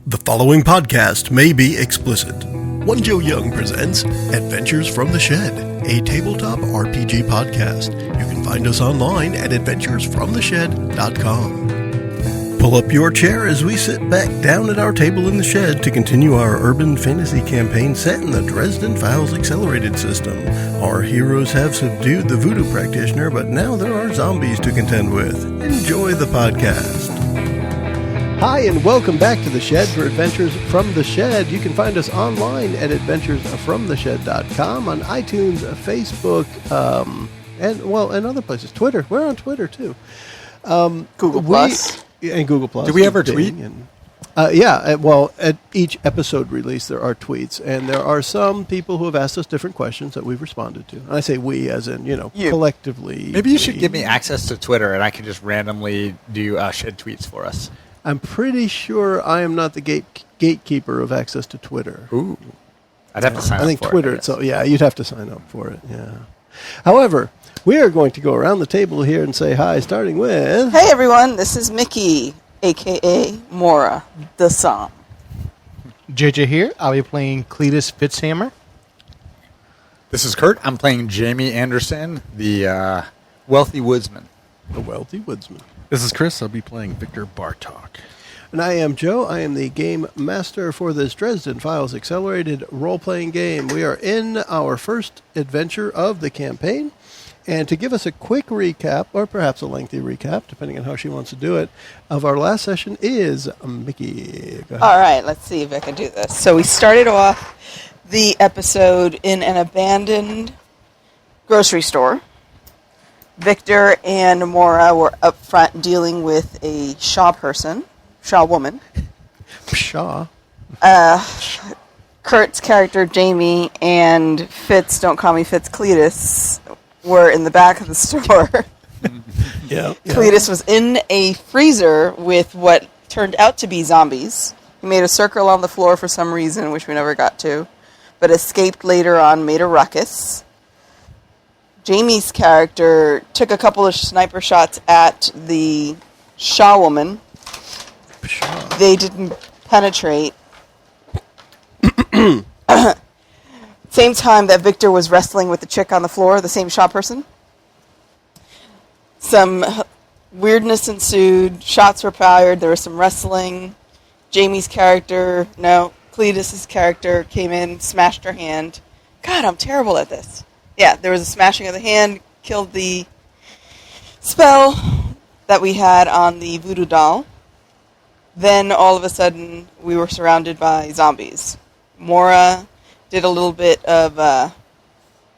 The following podcast may be explicit. One Joe Young presents Adventures from the Shed, a tabletop RPG podcast. You can find us online at adventuresfromtheshed.com. Pull up your chair as we sit back down at our table in the shed to continue our urban fantasy campaign set in the Dresden Files Accelerated System. Our heroes have subdued the voodoo practitioner, but now there are zombies to contend with. Enjoy the podcast. Hi, and welcome back to the Shed for Adventures from the Shed. You can find us online at adventuresfromtheshed.com, on iTunes, Facebook, and other places. Twitter. We're on Twitter, too. Google Plus. And Google Plus. Do we ever tweet? At each episode release, there are tweets, and there are some people who have asked us different questions that we've responded to. And I say we as in, you. Collectively. Maybe you should give me access to Twitter, and I can just randomly do Shed tweets for us. I'm pretty sure I am not the gatekeeper of access to Twitter. Ooh. I'd have to sign up for it. I think Twitter, you'd have to sign up for it, yeah. However, we are going to go around the table here and say hi, starting with... Hey, everyone. This is Mickie, a.k.a. Mora, the Psalm. JJ here. I'll be playing Cletus Fitzhammer. This is Kurt. I'm playing Jamie Anderson, the wealthy woodsman. The wealthy woodsman. This is Chris. I'll be playing Victor Bartok. And I am Joe. I am the game master for this Dresden Files Accelerated role-playing game. We are in our first adventure of the campaign. And to give us a quick recap, or perhaps a lengthy recap, depending on how she wants to do it, of our last session is Mickie. Go ahead. All right, let's see if I can do this. So we started off the episode in an abandoned grocery store. Victor and Mora were up front dealing with a Shaw woman. Shaw. Kurt's character, Jamie, and Fitz, don't call me Fitz, Cletus, were in the back of the store. Yeah. Cletus was in a freezer with what turned out to be zombies. He made a circle on the floor for some reason, which we never got to, but escaped later on, made a ruckus. Jamie's character took a couple of sniper shots at the Shaw woman. They didn't penetrate. Same time that Victor was wrestling with the chick on the floor, the same Shaw person. Some weirdness ensued. Shots were fired. There was some wrestling. Jamie's character, Cletus's character came in, smashed her hand. God, I'm terrible at this. Yeah, there was a smashing of the hand, killed the spell that we had on the voodoo doll. Then, all of a sudden, we were surrounded by zombies. Mora did a little bit of,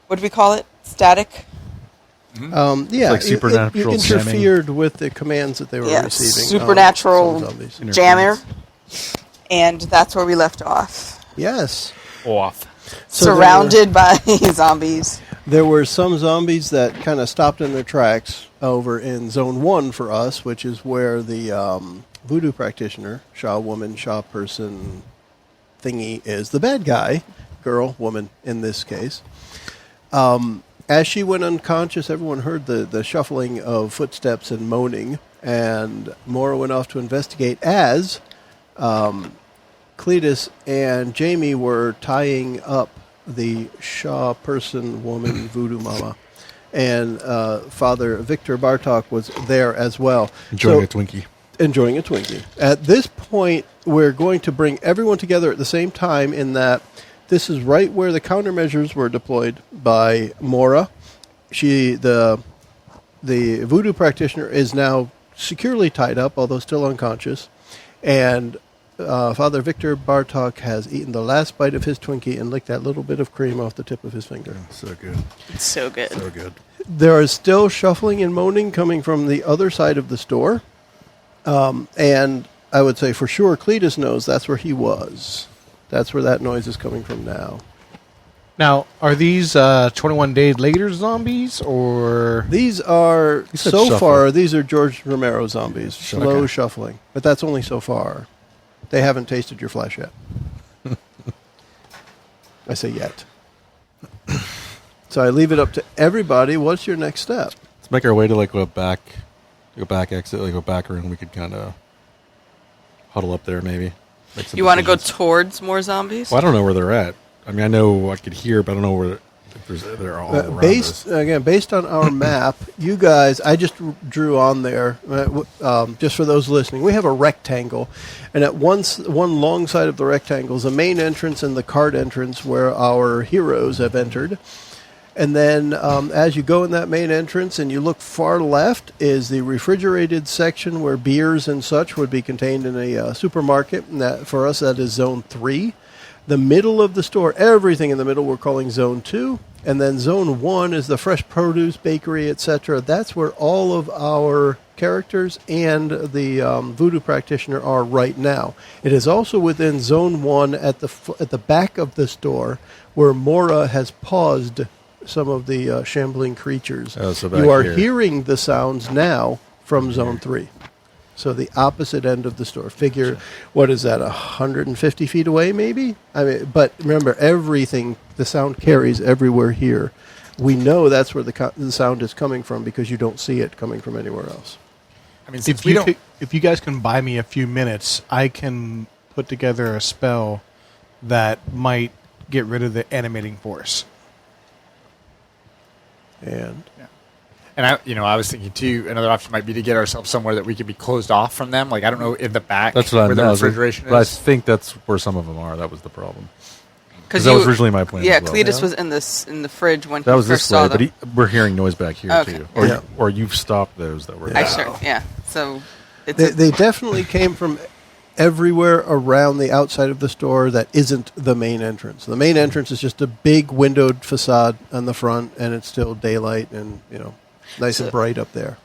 what do we call it? Static? Mm-hmm. Like supernatural it interfered with the commands that they were receiving. Supernatural jammer. And that's where we left off. Yes. Surrounded by zombies. There were some zombies that kind of stopped in their tracks over in Zone 1 for us, which is where the voodoo practitioner, Shaw woman, Shaw person thingy is the bad guy, girl, woman in this case. As she went unconscious, everyone heard the shuffling of footsteps and moaning, and Mora went off to investigate as Cletus and Jamie were tying up the Shaw person, woman, voodoo mama, and Father Victor Bartok was there as well. Enjoying a Twinkie. At this point, we're going to bring everyone together at the same time in that this is right where the countermeasures were deployed by Mora. The voodoo practitioner is now securely tied up, although still unconscious, and Father Victor Bartok has eaten the last bite of his Twinkie and licked that little bit of cream off the tip of his finger. So good. It's so good. So good. There is still shuffling and moaning coming from the other side of the store. And I would say for sure Cletus knows that's where he was. That's where that noise is coming from now. Now, are these 21 days later zombies, or... These are, so far, these are George Romero zombies. Slow shuffling. But that's only so far. They haven't tasted your flesh yet. I say yet. So I leave it up to everybody. What's your next step? Let's make our way to a back exit, a back room. We could kind of huddle up there maybe. make some You want to go decisions. towards more zombies? Well, I don't know where they're at. I mean, I know I could hear, but I don't know where they're all around us. Based on our map, you guys, I just drew on there, just for those listening, we have a rectangle, and at one long side of the rectangle is the main entrance and the cart entrance where our heroes have entered. And then as you go in that main entrance and you look far left is the refrigerated section where beers and such would be contained in a supermarket. And that, for us, that is Zone 3. The middle of the store, everything in the middle we're calling Zone 2. And then Zone 1 is the fresh produce, bakery, etc. That's where all of our characters and the voodoo practitioner are right now. It is also within Zone 1 at the back of the store where Mora has paused some of the shambling creatures. Oh, so back you are here. hearing the sounds now from Zone 3. So the opposite end of the store. Figure, what is that, 150 feet away maybe? I mean, but remember, everything, the sound carries everywhere here. We know that's where the sound is coming from because you don't see it coming from anywhere else. I mean, since If you guys can buy me a few minutes, I can put together a spell that might get rid of the animating force. And And I was thinking too. Another option might be to get ourselves somewhere that we could be closed off from them. Like I don't know, in the back, That's what I where the know. refrigeration But I is. think that's where some of them are. That was the problem. Because that was originally my plan Yeah, as well. Cletus Yeah. was in the fridge when That he was first this saw way, them. but we're hearing noise back here Okay. too. Yeah. Or you've stopped those that were. I sure, yeah. So it's they definitely came from everywhere around the outside of the store that isn't the main entrance. The main entrance is just a big windowed facade on the front, and it's still daylight and nice and bright up there.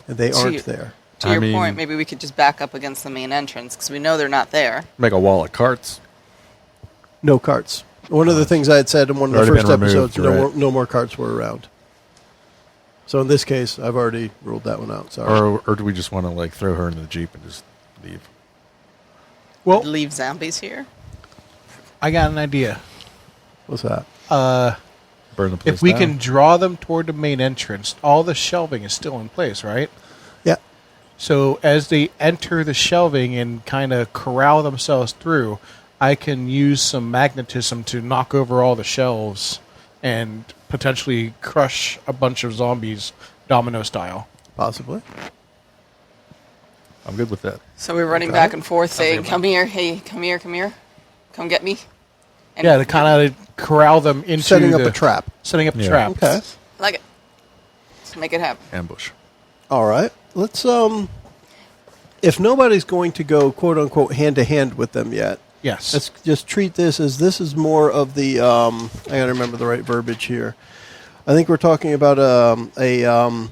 And they aren't there. to I your mean- point. Maybe we could just back up against the main entrance because we know they're not there. Make a wall of carts. No carts. One of the things I had said in one of the Already first been removed, episodes, right. no more carts were around. So in this case, I've already ruled that one out. Sorry. Or do we just want to throw her in the Jeep and just leave? Well, Leave zombies here. I got an idea. What's that? Burn the place If we down? can draw them toward the main entrance, all the shelving is still in place, right? Yeah. So as they enter the shelving and kind of corral themselves through, I can use some magnetism to knock over all the shelves and potentially crush a bunch of zombies domino style. Possibly. I'm good with that. So we're running Okay. back and forth saying, "Come here, hey, come here, come get me." And Yeah, to kind of corral them into Setting up a trap. Setting up a Yeah. trap. Okay. like it. Let's make it happen. Ambush. All right. Let's if nobody's going to go quote unquote hand to hand with them yet, Yes. let's just treat this as this is more of the I got to remember the right verbiage here. I think we're talking about a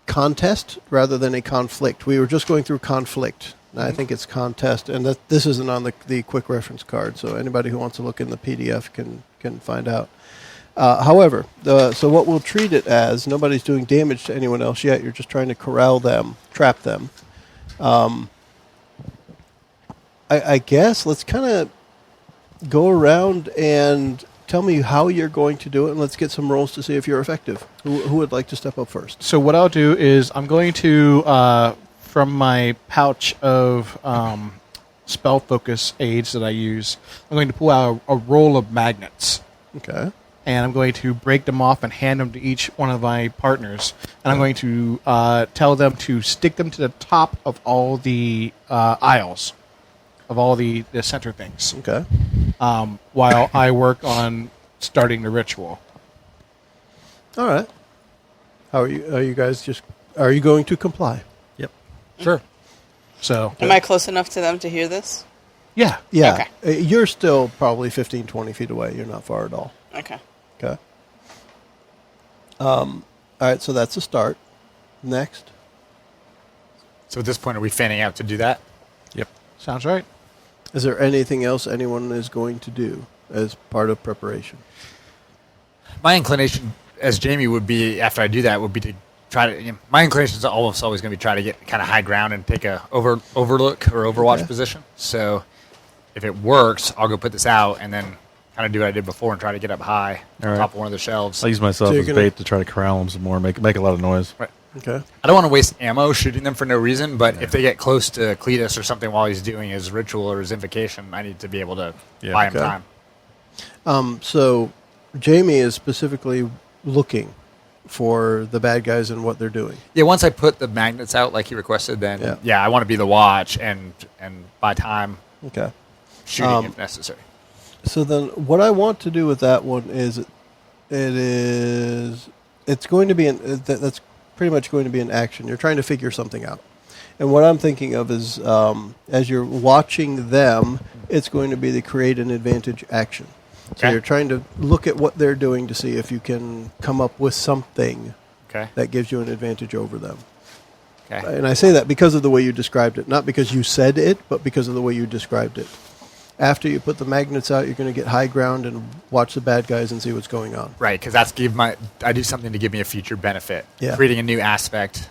contest rather than a conflict. We were just going through conflict. I think it's contest, and that this isn't on the quick reference card, so anybody who wants to look in the PDF can find out. However, so what we'll treat it as, nobody's doing damage to anyone else yet. You're just trying to corral them, trap them. I guess let's kind of go around and tell me how you're going to do it, and let's get some rolls to see if you're effective. Who would like to step up first? So what I'll do is I'm going to, from my pouch of spell focus aids that I use, I'm going to pull out a roll of magnets. Okay. And I'm going to break them off and hand them to each one of my partners. And I'm going to tell them to stick them to the top of all the aisles, of all the center things, Okay. while I work on starting the ritual. All right. How are you? Are you guys are you going to comply? Yep. Sure. So, Am I close enough to them to hear this? yeah. Yeah. Okay. You're still probably 15, 20 feet away. You're not far at all. Okay. Okay. All right, so that's a start. Next. So at this point, are we fanning out to do that? Yep. Sounds right. Is there anything else anyone is going to do as part of preparation? My inclination, as Jamie would be after I do that, would be to try to. My inclination is almost always going to be try to get kind of high ground and take a overlook or overwatch Okay. position. So if it works, I'll go put this out and then kind of do what I did before and try to get up high All on right. top of one of the shelves. I'll use myself So you're as gonna- bait to try to corral them some more, make a lot of noise. Right. Okay. I don't want to waste ammo shooting them for no reason, but if they get close to Cletus or something while he's doing his ritual or his invocation, I need to be able to buy him Okay. time. So Jamie is specifically looking for the bad guys and what they're doing. Yeah, once I put the magnets out like he requested, then I want to be the watch and buy time Okay. shooting if necessary. So then what I want to do with that one is it's going to be that's pretty much going to be an action. You're trying to figure something out. And what I'm thinking of is as you're watching them, it's going to be the create an advantage action. So Okay. you're trying to look at what they're doing to see if you can come up with something that gives you an advantage over them. Okay. And I say that because of the way you described it, not because you said it, but because of the way you described it. After you put the magnets out, you're going to get high ground and watch the bad guys and see what's going on. Right, because I do something to give me a future benefit. Yeah. Creating a new aspect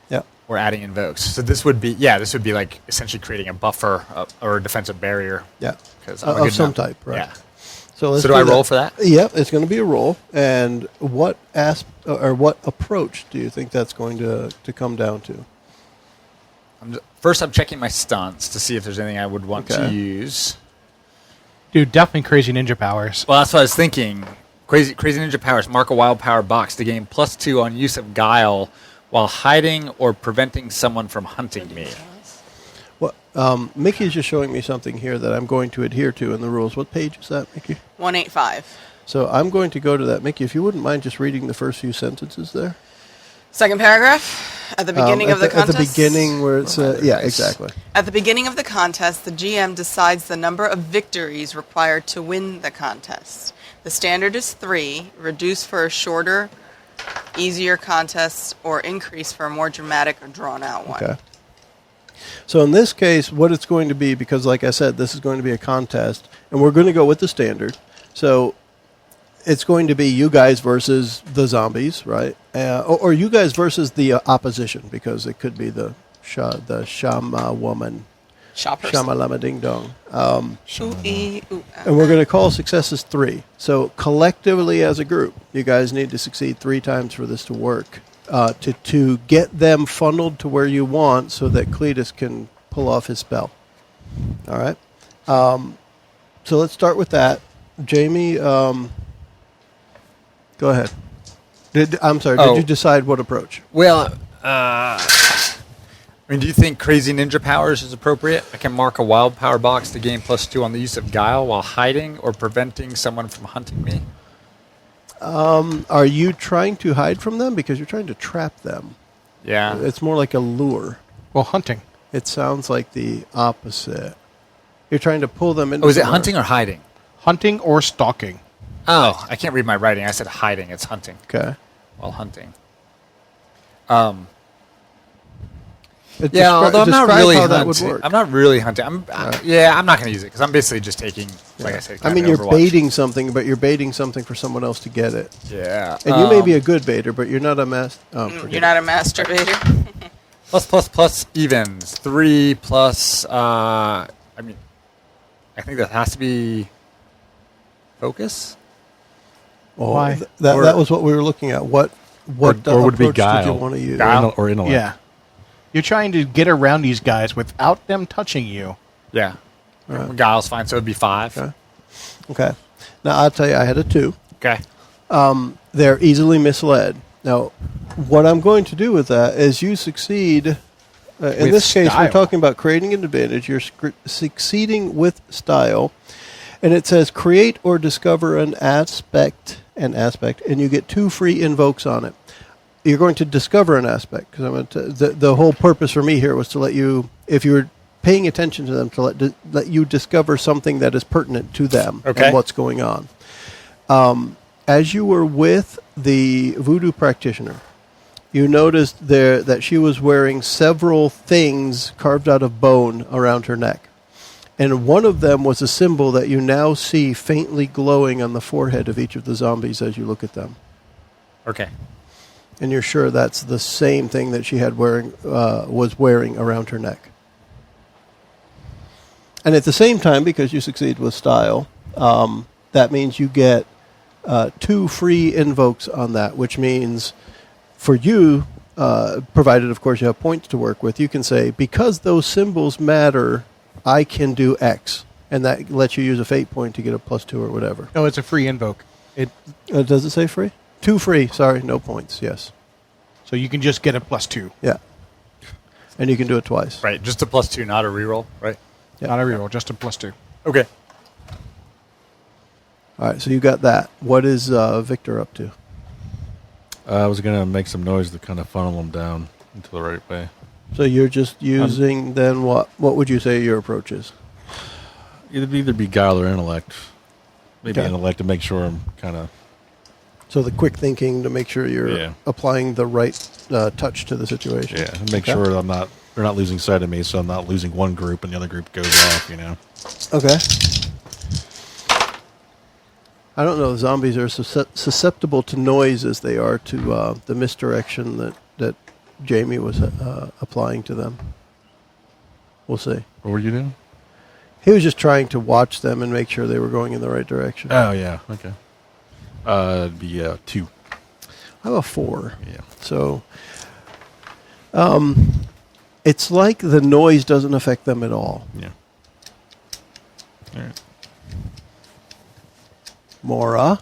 Yeah. or adding invokes. So this would be like essentially creating a buffer or a defensive barrier. Yeah. 'Cause I'm a Of good some nut. type, right? Yeah. So, let's So do I that. roll for that? Yeah, it's going to be a roll. And what what approach do you think that's going to come down to? First, I'm checking my stunts to see if there's anything I would want to Okay. use. Dude, definitely crazy ninja powers. Well, that's what I was thinking. Crazy Ninja Powers. Mark a wild power box to gain +2 on use of guile while hiding or preventing someone from hunting me. Well, Mickey's just showing me something here that I'm going to adhere to in the rules. What page is that, Mickey? 185. So I'm going to go to that. Mickey, if you wouldn't mind just reading the first few sentences there. Second paragraph. At the beginning of the contest. At the beginning where it's... yeah, Nice. exactly. At the beginning of the contest, the GM decides the number of victories required to win the contest. The standard is 3, reduce for a shorter, easier contest, or increase for a more dramatic or drawn-out one. Okay. So in this case, what it's going to be, because like I said, this is going to be a contest, and we're going to go with the standard. So it's going to be you guys versus the zombies, right? Or you guys versus the opposition, because it could be the Shama woman, Shopper. Shama Lama Ding Dong. Ooh-ee, ooh-ah. And we're going to call successes 3. So collectively as a group, you guys need to succeed 3 times for this to work. To get them funneled to where you want so that Cletus can pull off his spell. All right? So let's start with that. Jamie, go ahead. Did you decide what approach? Well, do you think Crazy Ninja Powers is appropriate? I can mark a wild power box to gain +2 on the use of guile while hiding or preventing someone from hunting me. Are you trying to hide from them? Because you're trying to trap them. Yeah. It's more like a lure. Well, hunting. It sounds like the opposite. You're trying to pull them into... Oh, is it hunting or hiding? Hunting or stalking. Oh, I can't read my writing. I said hiding. It's hunting. Okay. While hunting. Describe Although I'm not really how that would hunting. work. I'm not really hunting. I'm not going to use it because I'm basically just taking, like I said, I mean, you're baiting something, but you're baiting something for someone else to get it. Yeah. And you may be a good baiter, but you're not a master. You're not a masturbator. plus evens. 3 plus, I think that has to be focus. Why? That was what we were looking at. What or would it be approach did guile? you want to use? Guile? Or intellect. Yeah. You're trying to get around these guys without them touching you. Yeah. Right. Guile's fine, so it'd be 5. Okay. Now, I'll tell you, I had a 2. Okay. They're easily misled. Now, what I'm going to do with that is you succeed. In With this case, style. we're talking about creating an advantage. You're succeeding with style. And it says create or discover an aspect, and you get 2 free invokes on it. You're going to discover an aspect, because the whole purpose for me here was to let you, if you're paying attention to them, to let you discover something that is pertinent to them and what's going on. As you were with the voodoo practitioner, you noticed there that she was wearing several things carved out of bone around her neck. And one of them was a symbol that you now see faintly glowing on the forehead of each of the zombies as you look at them. Okay. And you're sure that's the same thing that she had was wearing around her neck. And at the same time, because you succeed with style, that means you get 2 free invokes on that, which means for you, provided, of course, you have points to work with, you can say, because those symbols matter, I can do X. And that lets you use a fate point to get a +2 or whatever. No, it's a free invoke. Does it say free? 2 free. Sorry, no points. Yes. So you can just get a +2. Yeah. And you can do it twice. Right, just a +2, not a reroll, right? Yeah. Not a reroll, just a +2. Okay. All right, so you got that. What is Victor up to? I was going to make some noise to kind of funnel them down into the right way. So you're just using, then what would you say your approach is? It'd either be guile or intellect. Maybe Okay. intellect to make sure I'm kind of... So the quick thinking to make sure you're applying the right touch to the situation. Yeah, and make sure they're not losing sight of me, so I'm not losing one group and the other group goes off, you know. Okay. I don't know. Zombies are susceptible to noise as they are to the misdirection that Jamie was applying to them. We'll see. What were you doing? He was just trying to watch them and make sure they were going in the right direction. Oh, yeah. Okay. It'd be 2. I have a 4. Yeah. So, it's like the noise doesn't affect them at all. Yeah. All right. Mora.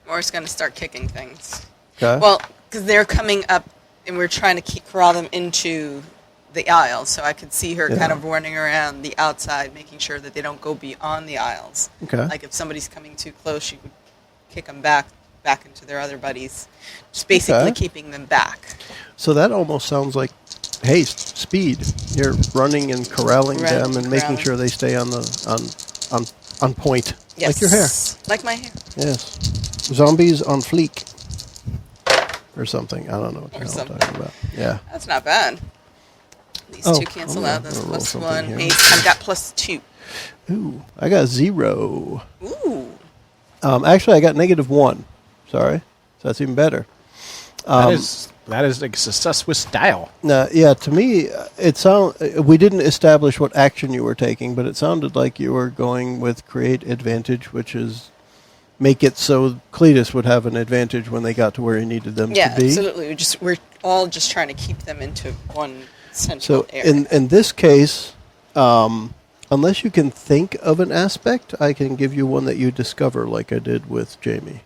Mora's going to start kicking things. Okay. Well, because they're coming up, and we're trying to corral them into the aisles, so I could see her kind of running around the outside, making sure that they don't go beyond the aisles. Okay. Like if somebody's coming too close, she would kick them back into their other buddies, just basically keeping them back. So that almost sounds like haste, speed. You're running and corralling them and making sure they stay on point. Yes. Like your hair. Like my hair. Yes. Zombies on fleek. Or something. I don't know what the hell I'm talking about. Yeah. That's not bad. These two cancel out. That's +1. Here. Haste. I've got +2. Ooh, I got 0. Ooh. Actually, I got -1. Sorry. So that's even better. That is like success with style. Yeah, to me, we didn't establish what action you were taking, but it sounded like you were going with create advantage, which is make it so Cletus would have an advantage when they got to where he needed them to be. Yeah, absolutely. We're all just trying to keep them into one central area. In this case, unless you can think of an aspect, I can give you one that you discover, like I did with Jamie.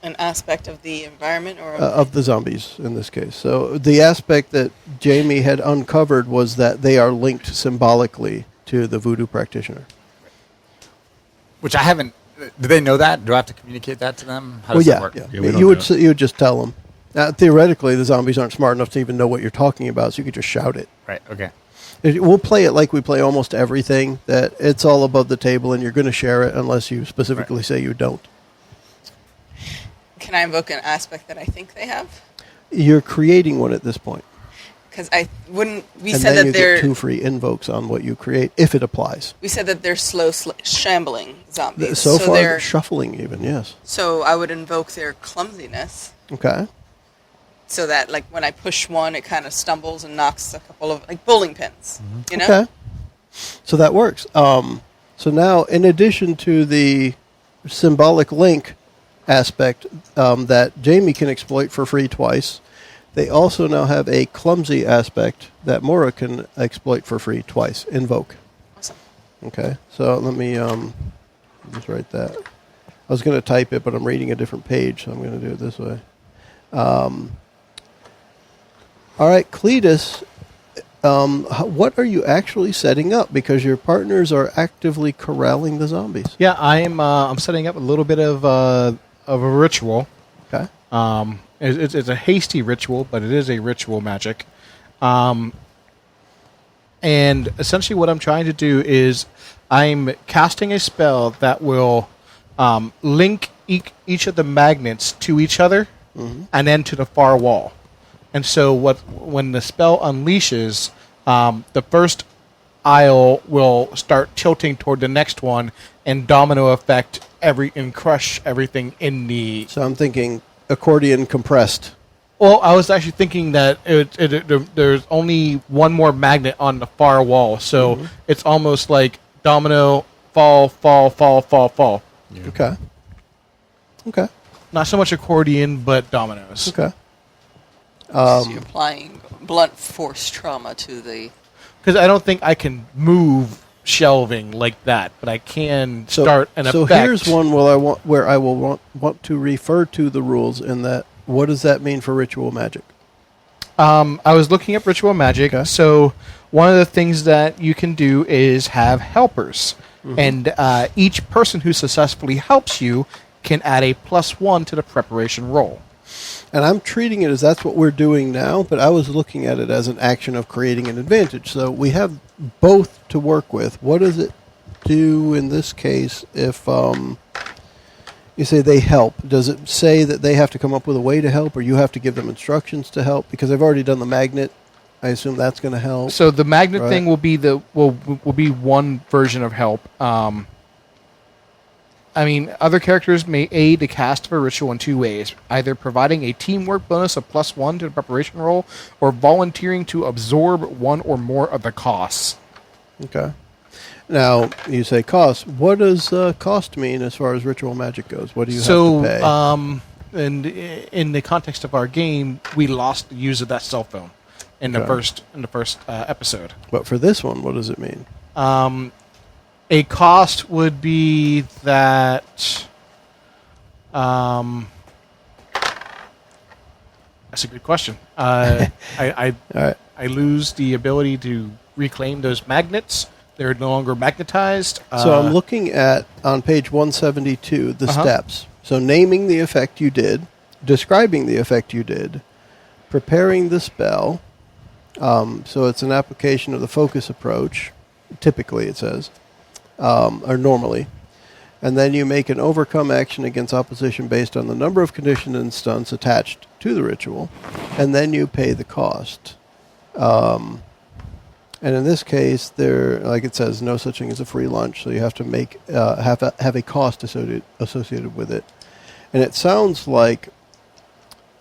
An aspect of the environment, or of the zombies in this case. So the aspect that Jamie had uncovered was that they are linked symbolically to the voodoo practitioner. Which I haven't. Do they know that? Do I have to communicate that to them? How does that work? Yeah, we don't you know. would just tell them. Theoretically, the zombies aren't smart enough to even know what you're talking about, so you could just shout it. Right. Okay. We'll play it like we play almost everything, that it's all above the table and you're going to share it unless you specifically say you don't. can I invoke an aspect that I think they have? You're creating one at this point. Because I wouldn't. We and said then that you they're get 2 free invokes on what you create, if it applies. We said that they're slow, shambling zombies. So far, they're shuffling even, yes. So I would invoke their clumsiness. Okay. So that, like, when I push one, it kind of stumbles and knocks a couple of, like, bowling pins. Mm-hmm. You know? Okay. So that works. So now, in addition to the symbolic link aspect that Jamie can exploit for free twice, they also now have a clumsy aspect that Mora can exploit for free twice. Invoke. Awesome. Okay. So let me just write that. I was going to type it, but I'm reading a different page, so I'm going to do it this way. All right, Cletus, what are you actually setting up? Because your partners are actively corralling the zombies. Yeah, I'm setting up a little bit of a ritual. Okay. It's a hasty ritual, but it is a ritual magic. And essentially what I'm trying to do is I'm casting a spell that will link each of the magnets to each other and then to the far wall. And so when the spell unleashes, the first aisle will start tilting toward the next one and domino effect and crush everything in the... So I'm thinking accordion compressed. Well, I was actually thinking that there's only one more magnet on the far wall, so it's almost like domino, fall, fall, fall, fall, fall. Yeah. Okay. Not so much accordion, but dominoes. Okay. So you're applying blunt force trauma to the... Because I don't think I can move shelving like that, but I can start an effect. So here's one where I will want to refer to the rules in that. What does that mean for ritual magic? I was looking at ritual magic. Okay. So one of the things that you can do is have helpers. And each person who successfully helps you can add a +1 to the preparation roll. And I'm treating it as that's what we're doing now, but I was looking at it as an action of creating an advantage. So we have both to work with. What does it do in this case if you say they help? Does it say that they have to come up with a way to help, or you have to give them instructions to help? Because I've already done the magnet. I assume that's going to help. So the magnet right? thing will be will be one version of help. I mean, other characters may aid the cast of a ritual in two ways, either providing a teamwork bonus of +1 to the preparation roll, or volunteering to absorb one or more of the costs. Okay. Now, you say cost. What does cost mean as far as ritual magic goes? What do you have to pay? And in the context of our game, we lost the use of that cell phone in the first episode. But for this one, what does it mean? A cost would be that. That's a good question. I All right. lose the ability to reclaim those magnets. They're no longer magnetized. So I'm looking at, on page 172, the steps. So naming the effect you did, describing the effect you did, preparing the spell. So it's an application of the focus approach, typically it says, or normally. And then you make an overcome action against opposition based on the number of conditions and stunts attached to the ritual, and then you pay the cost. And in this case, there, like it says, no such thing as a free lunch, so you have to make have a cost associated with it. And it sounds like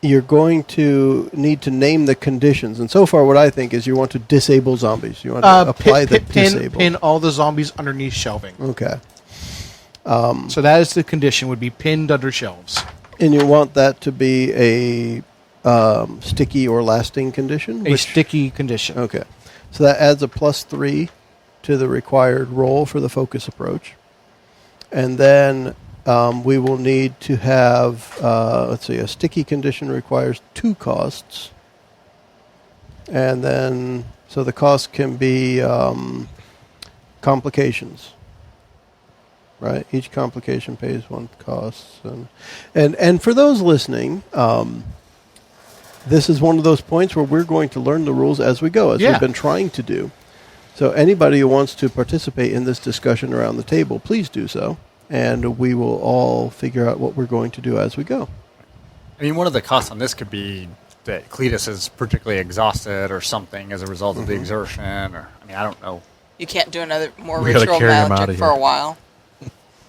you're going to need to name the conditions. And so far, what I think is you want to disable zombies. You want to apply the disable. Pin all the zombies underneath shelving. Okay. So that is the condition, would be pinned under shelves. And you want that to be a sticky or lasting condition? A sticky condition. Okay. So that adds a +3 to the required roll for the focus approach. And then we will need to have, let's see, a sticky condition requires 2 costs. And then, so the cost can be complications. Right? Each complication pays 1 cost. And for those listening, this is one of those points where we're going to learn the rules as we go, as we've been trying to do. So anybody who wants to participate in this discussion around the table, please do so. And we will all figure out what we're going to do as we go. I mean, one of the costs on this could be that Cletus is particularly exhausted or something as a result of the exertion. Or I mean, I don't know. You can't do more We gotta ritual carry him out magic of for here. a while.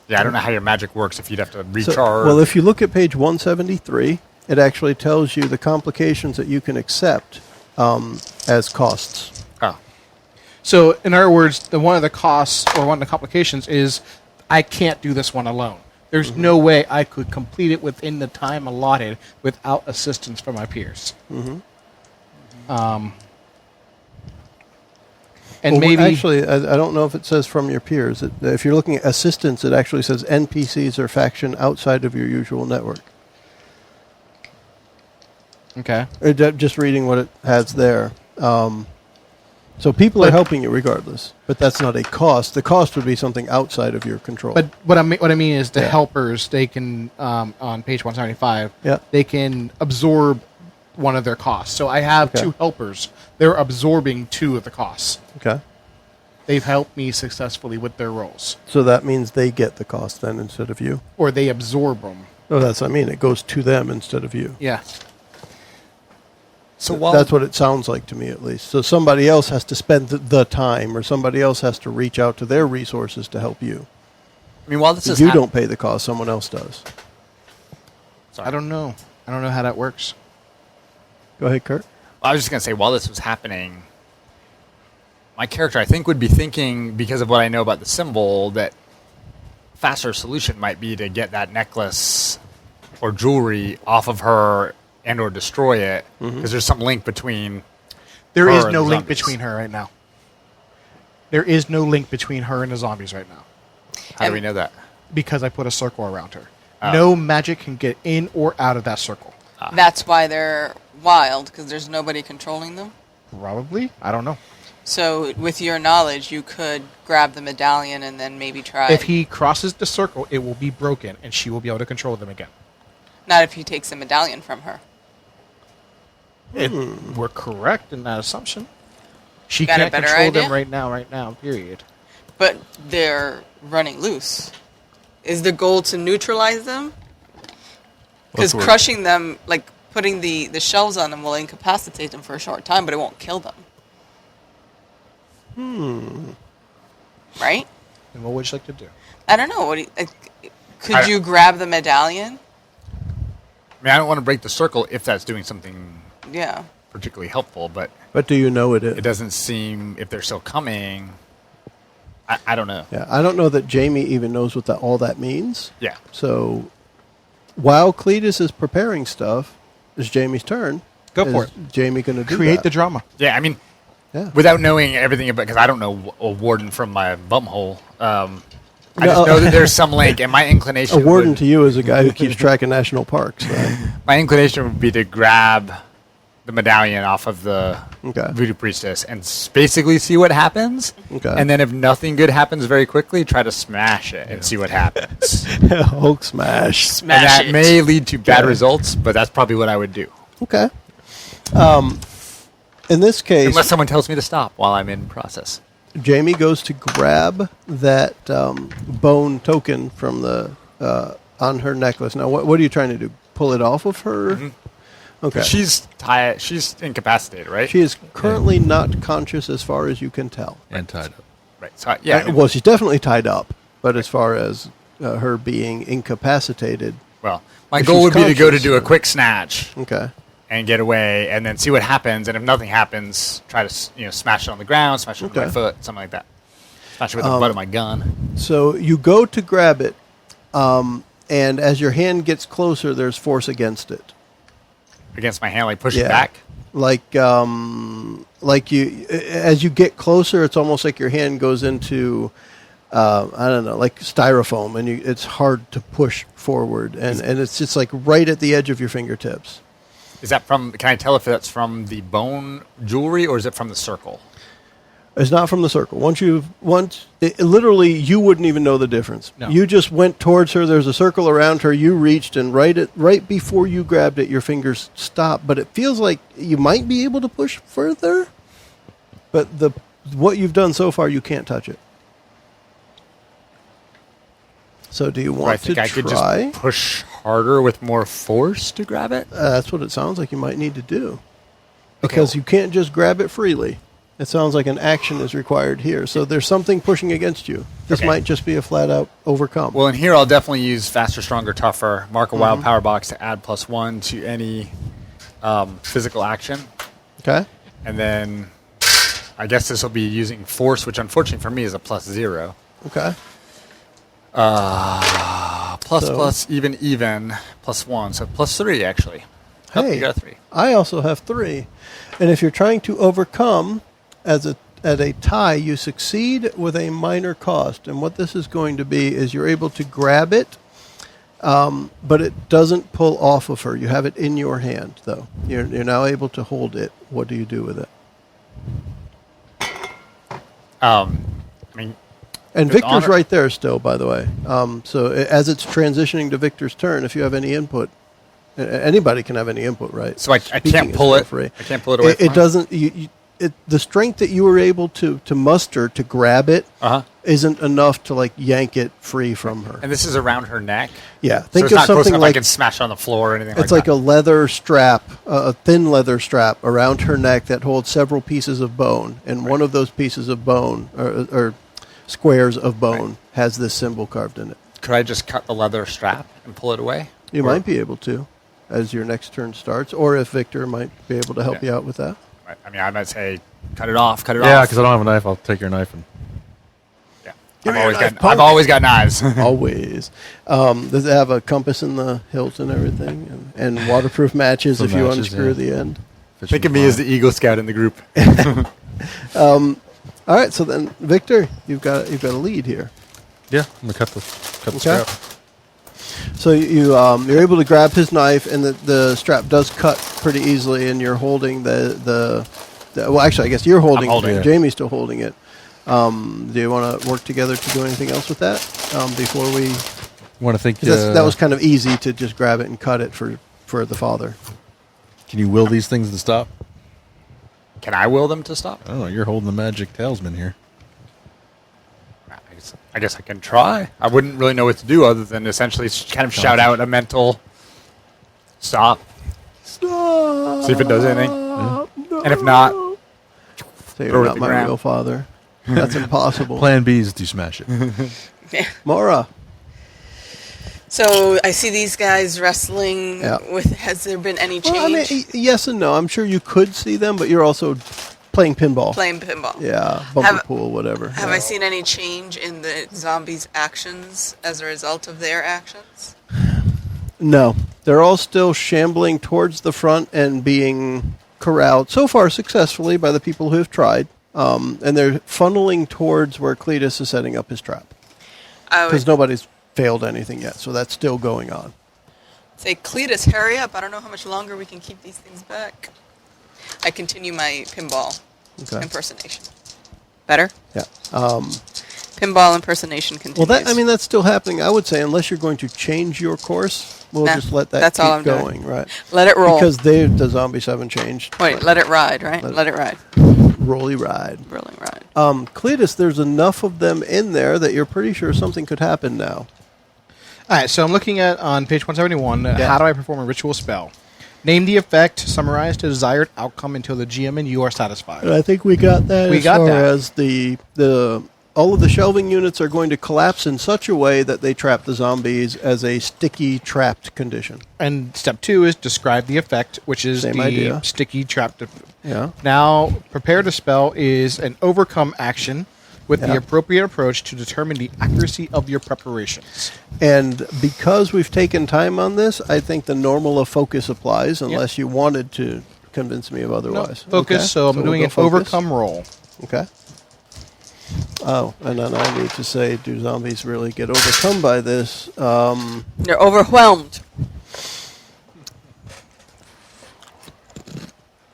Yeah, I don't know how your magic works if you'd have to recharge. So, well, if you look at page 173, it actually tells you the complications that you can accept as costs. Oh. So, in other words, one of the costs or one of the complications is I can't do this one alone. There's no way I could complete it within the time allotted without assistance from my peers. And Well, maybe actually, I don't know if it says from your peers. If you're looking at assistance, it actually says NPCs or faction outside of your usual network. okay. Just reading what it has there. So people are helping you regardless, but that's not a cost. The cost would be something outside of your control. But what I mean is the helpers, they can on page 175, they can absorb one of their costs. So I have 2 helpers. They're absorbing 2 of the costs. Okay. They've helped me successfully with their roles. So that means they get the cost then instead of you? Or they absorb them. Oh, that's what I mean. It goes to them instead of you. Yeah. So while That's what it sounds like to me, at least. So somebody else has to spend the time, or somebody else has to reach out to their resources to help you. I mean, while this is You don't pay the cost; someone else does. I don't know. I don't know how that works. Go ahead, Kurt. I was just going to say, while this was happening, my character, I think, would be thinking, because of what I know about the symbol, that faster solution might be to get that necklace or jewelry off of her and or destroy it because there's some link between. There her is and no the link zombies. between her right now. There is no link between her and the zombies right now. How do we know that? Because I put a circle around her. Oh. No magic can get in or out of that circle. That's why they're wild, because there's nobody controlling them. Probably. I don't know. So, with your knowledge, you could grab the medallion and then maybe try. If he crosses the circle, it will be broken, and she will be able to control them again. Not if he takes the medallion from her. We're correct in that assumption. She Got a can't better control idea? them right now, period. But they're running loose. Is the goal to neutralize them? Because What's the word? crushing them, like putting the shelves on them, will incapacitate them for a short time, but it won't kill them. Right? And what would you like to do? I don't know. What do you, could I- you grab the medallion? I mean, I don't want to break the circle if that's doing something Yeah. particularly helpful, but But do you know it is? it doesn't seem if they're still coming. I don't know. Yeah, I don't know that Jamie even knows what all that means. Yeah. So while Cletus is preparing stuff, it's Jamie's turn. Go for Is Jamie going to do Create that? the drama. Yeah, I mean, Yeah. without knowing everything about, because I don't know a warden from my bumhole. I No. just know that there's some link, and my inclination. A warden would, to you is a guy who keeps track of national parks. Right? My inclination would be to grab the medallion off of the Okay. voodoo priestess and basically see what happens. Okay. And then if nothing good happens very quickly, try to smash it and see what happens. Hulk smash. And that it. may lead to bad Okay. results, but that's probably what I would do. Okay. In this case, Unless someone tells me to stop while I'm in process. Jamie goes to grab that bone token from the on her necklace. Now, what are you trying to do? Pull it off of her? Mm-hmm. Okay. She's incapacitated, right? She is currently not conscious as far as you can tell. And tied up. right. So, yeah. I mean, Well, she's definitely tied up, but as far as her being incapacitated, well, my if goal she's would be to go to conscious, do a quick snatch okay. and get away, and then see what happens. And if nothing happens, try to smash it on the ground, smash it with my Okay. foot, something like that. Smash it with the butt of my gun. So you go to grab it, and as your hand gets closer, there's force against it. Against my hand, like push it back. Like you, as you get closer, it's almost like your hand goes into, I don't know, like styrofoam, and it's hard to push forward, and it's just like right at the edge of your fingertips. Is that from? Can I tell if that's from the bone jewelry or is it from the circle? It's not from the circle. Literally, you wouldn't even know the difference. No. You just went towards her. There's a circle around her. You reached, and right before you grabbed it, your fingers stopped. But it feels like you might be able to push further. But what you've done so far, you can't touch it. So, do you Or I want think to I could try? just push harder with more force to grab it. That's what it sounds like you might need to do. Because you can't just grab it freely. It sounds like an action is required here. So there's something pushing against you. This Okay. might just be a flat-out overcome. Well, in here, I'll definitely use faster, stronger, tougher. Mark a wild power box to add +1 to any physical action. Okay? And then I guess this will be using force, which unfortunately for me is a +0. Okay. Plus, So- plus, even, +1. So +3, actually. Oh, Hey, you got a 3. I also have 3. And if you're trying to overcome at a tie, you succeed with a minor cost. And what this is going to be is you're able to grab it, but it doesn't pull off of her. You have it in your hand, though. You're now able to hold it. What do you do with it? I mean, And With Victor's honor- right there still, by the way. So as it's transitioning to Victor's turn, if you have any input, anybody can have any input, right? So I Speaking can't is pull still it. free. I can't pull it away It, from it her? doesn't. The strength that you were able to muster to grab it Uh-huh. isn't enough to like yank it free from her. And this is around her neck. Yeah, So think it's of not close something enough I like can smash on the floor or anything like it's like that. a leather strap, a thin leather strap around her neck that holds several pieces of bone, and one of those pieces of bone or squares of bone has this symbol carved in it. Could I just cut the leather strap and pull it away? You Or- might be able to, as your next turn starts, or if Victor might be able to help Yeah. you out with that. Right. I mean, I might say, cut it off, cut it Yeah, off. because I don't have a knife. I'll take your knife and. Yeah. I've always got knives. Always. Does it have a compass in the hilt and everything, and waterproof matches Some if you matches, unscrew yeah. the end? Think of me as the Eagle Scout in the group. All right, so then Victor, you've got a lead here. Yeah, I'm gonna cut the Okay. strap. So you're able to grab his knife, and the strap does cut pretty easily, and you're holding the well, actually, I guess you're holding I'm holding it. it. Jamie's still holding it. Do you want to work together to do anything else with that before we? Want to think 'Cause that was kind of easy to just grab it and cut it for the father. Can you will these things to stop? Can I will them to stop? I don't know. You're holding the magic talisman here. I guess I can try. I wouldn't really know what to do other than essentially kind of shout out a mental stop. Stop. See if it does anything. And if not, So throw you're it at not the my ground. real father. That's impossible. Plan B is to smash it. Mora. So I see these guys wrestling. Yeah. Has there been any change? Well, I mean, yes and no. I'm sure you could see them, but you're also playing pinball. Playing pinball. Yeah, bumper pool, whatever. Have Yeah. I seen any change in the zombies' actions as a result of their actions? No, they're all still shambling towards the front and being corralled so far successfully by the people who have tried, and they're funneling towards where Cletus is setting up his trap I because would nobody's failed anything yet, so that's still going on. say, Cletus, hurry up. I don't know how much longer we can keep these things back. I continue my pinball Okay. impersonation. Better? Yeah. Pinball impersonation Well, continues. that's still happening. I would say unless you're going to change your course, we'll Nah, just let that that's keep all I'm doing. going, right? Let it roll. Because the zombies haven't changed. Wait, let it ride, right? Let it ride. Rolly ride. Rolling ride. Cletus, there's enough of them in there that you're pretty sure something could happen now. All right, so I'm looking at on page 171. Yeah. How do I perform a ritual spell? Name the effect. Summarize the desired outcome until the GM and you are satisfied. And I think we got that We as got far that. as the all of the shelving units are going to collapse in such a way that they trap the zombies as a sticky trapped condition. And step 2 is describe the effect, which is Same the idea. sticky trapped. Yeah. Now, prepare to spell is an overcome action with the Yeah. appropriate approach to determine the accuracy of your preparations. And because we've taken time on this, I think the normal of focus applies unless you wanted to convince me of otherwise. Focus, Okay. so I'm we'll doing go an focus. overcome roll. Okay. Oh, and then I need to say, do zombies really get overcome by this? They're overwhelmed.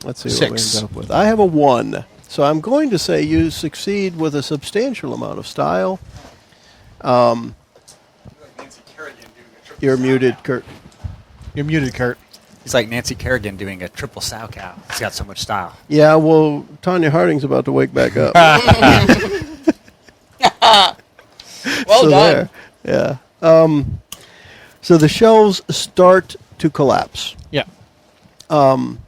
Let's see what 6. we end up with. I have a 1. So I'm going to say you succeed with a substantial amount of style. You're muted, Kurt. You're muted, Kurt. He's like Nancy Kerrigan doing a triple sow cow. He's got so much style. Yeah, well, Tanya Harding's about to wake back up. Well So done. there. Yeah. So the shelves start to collapse. Yeah. And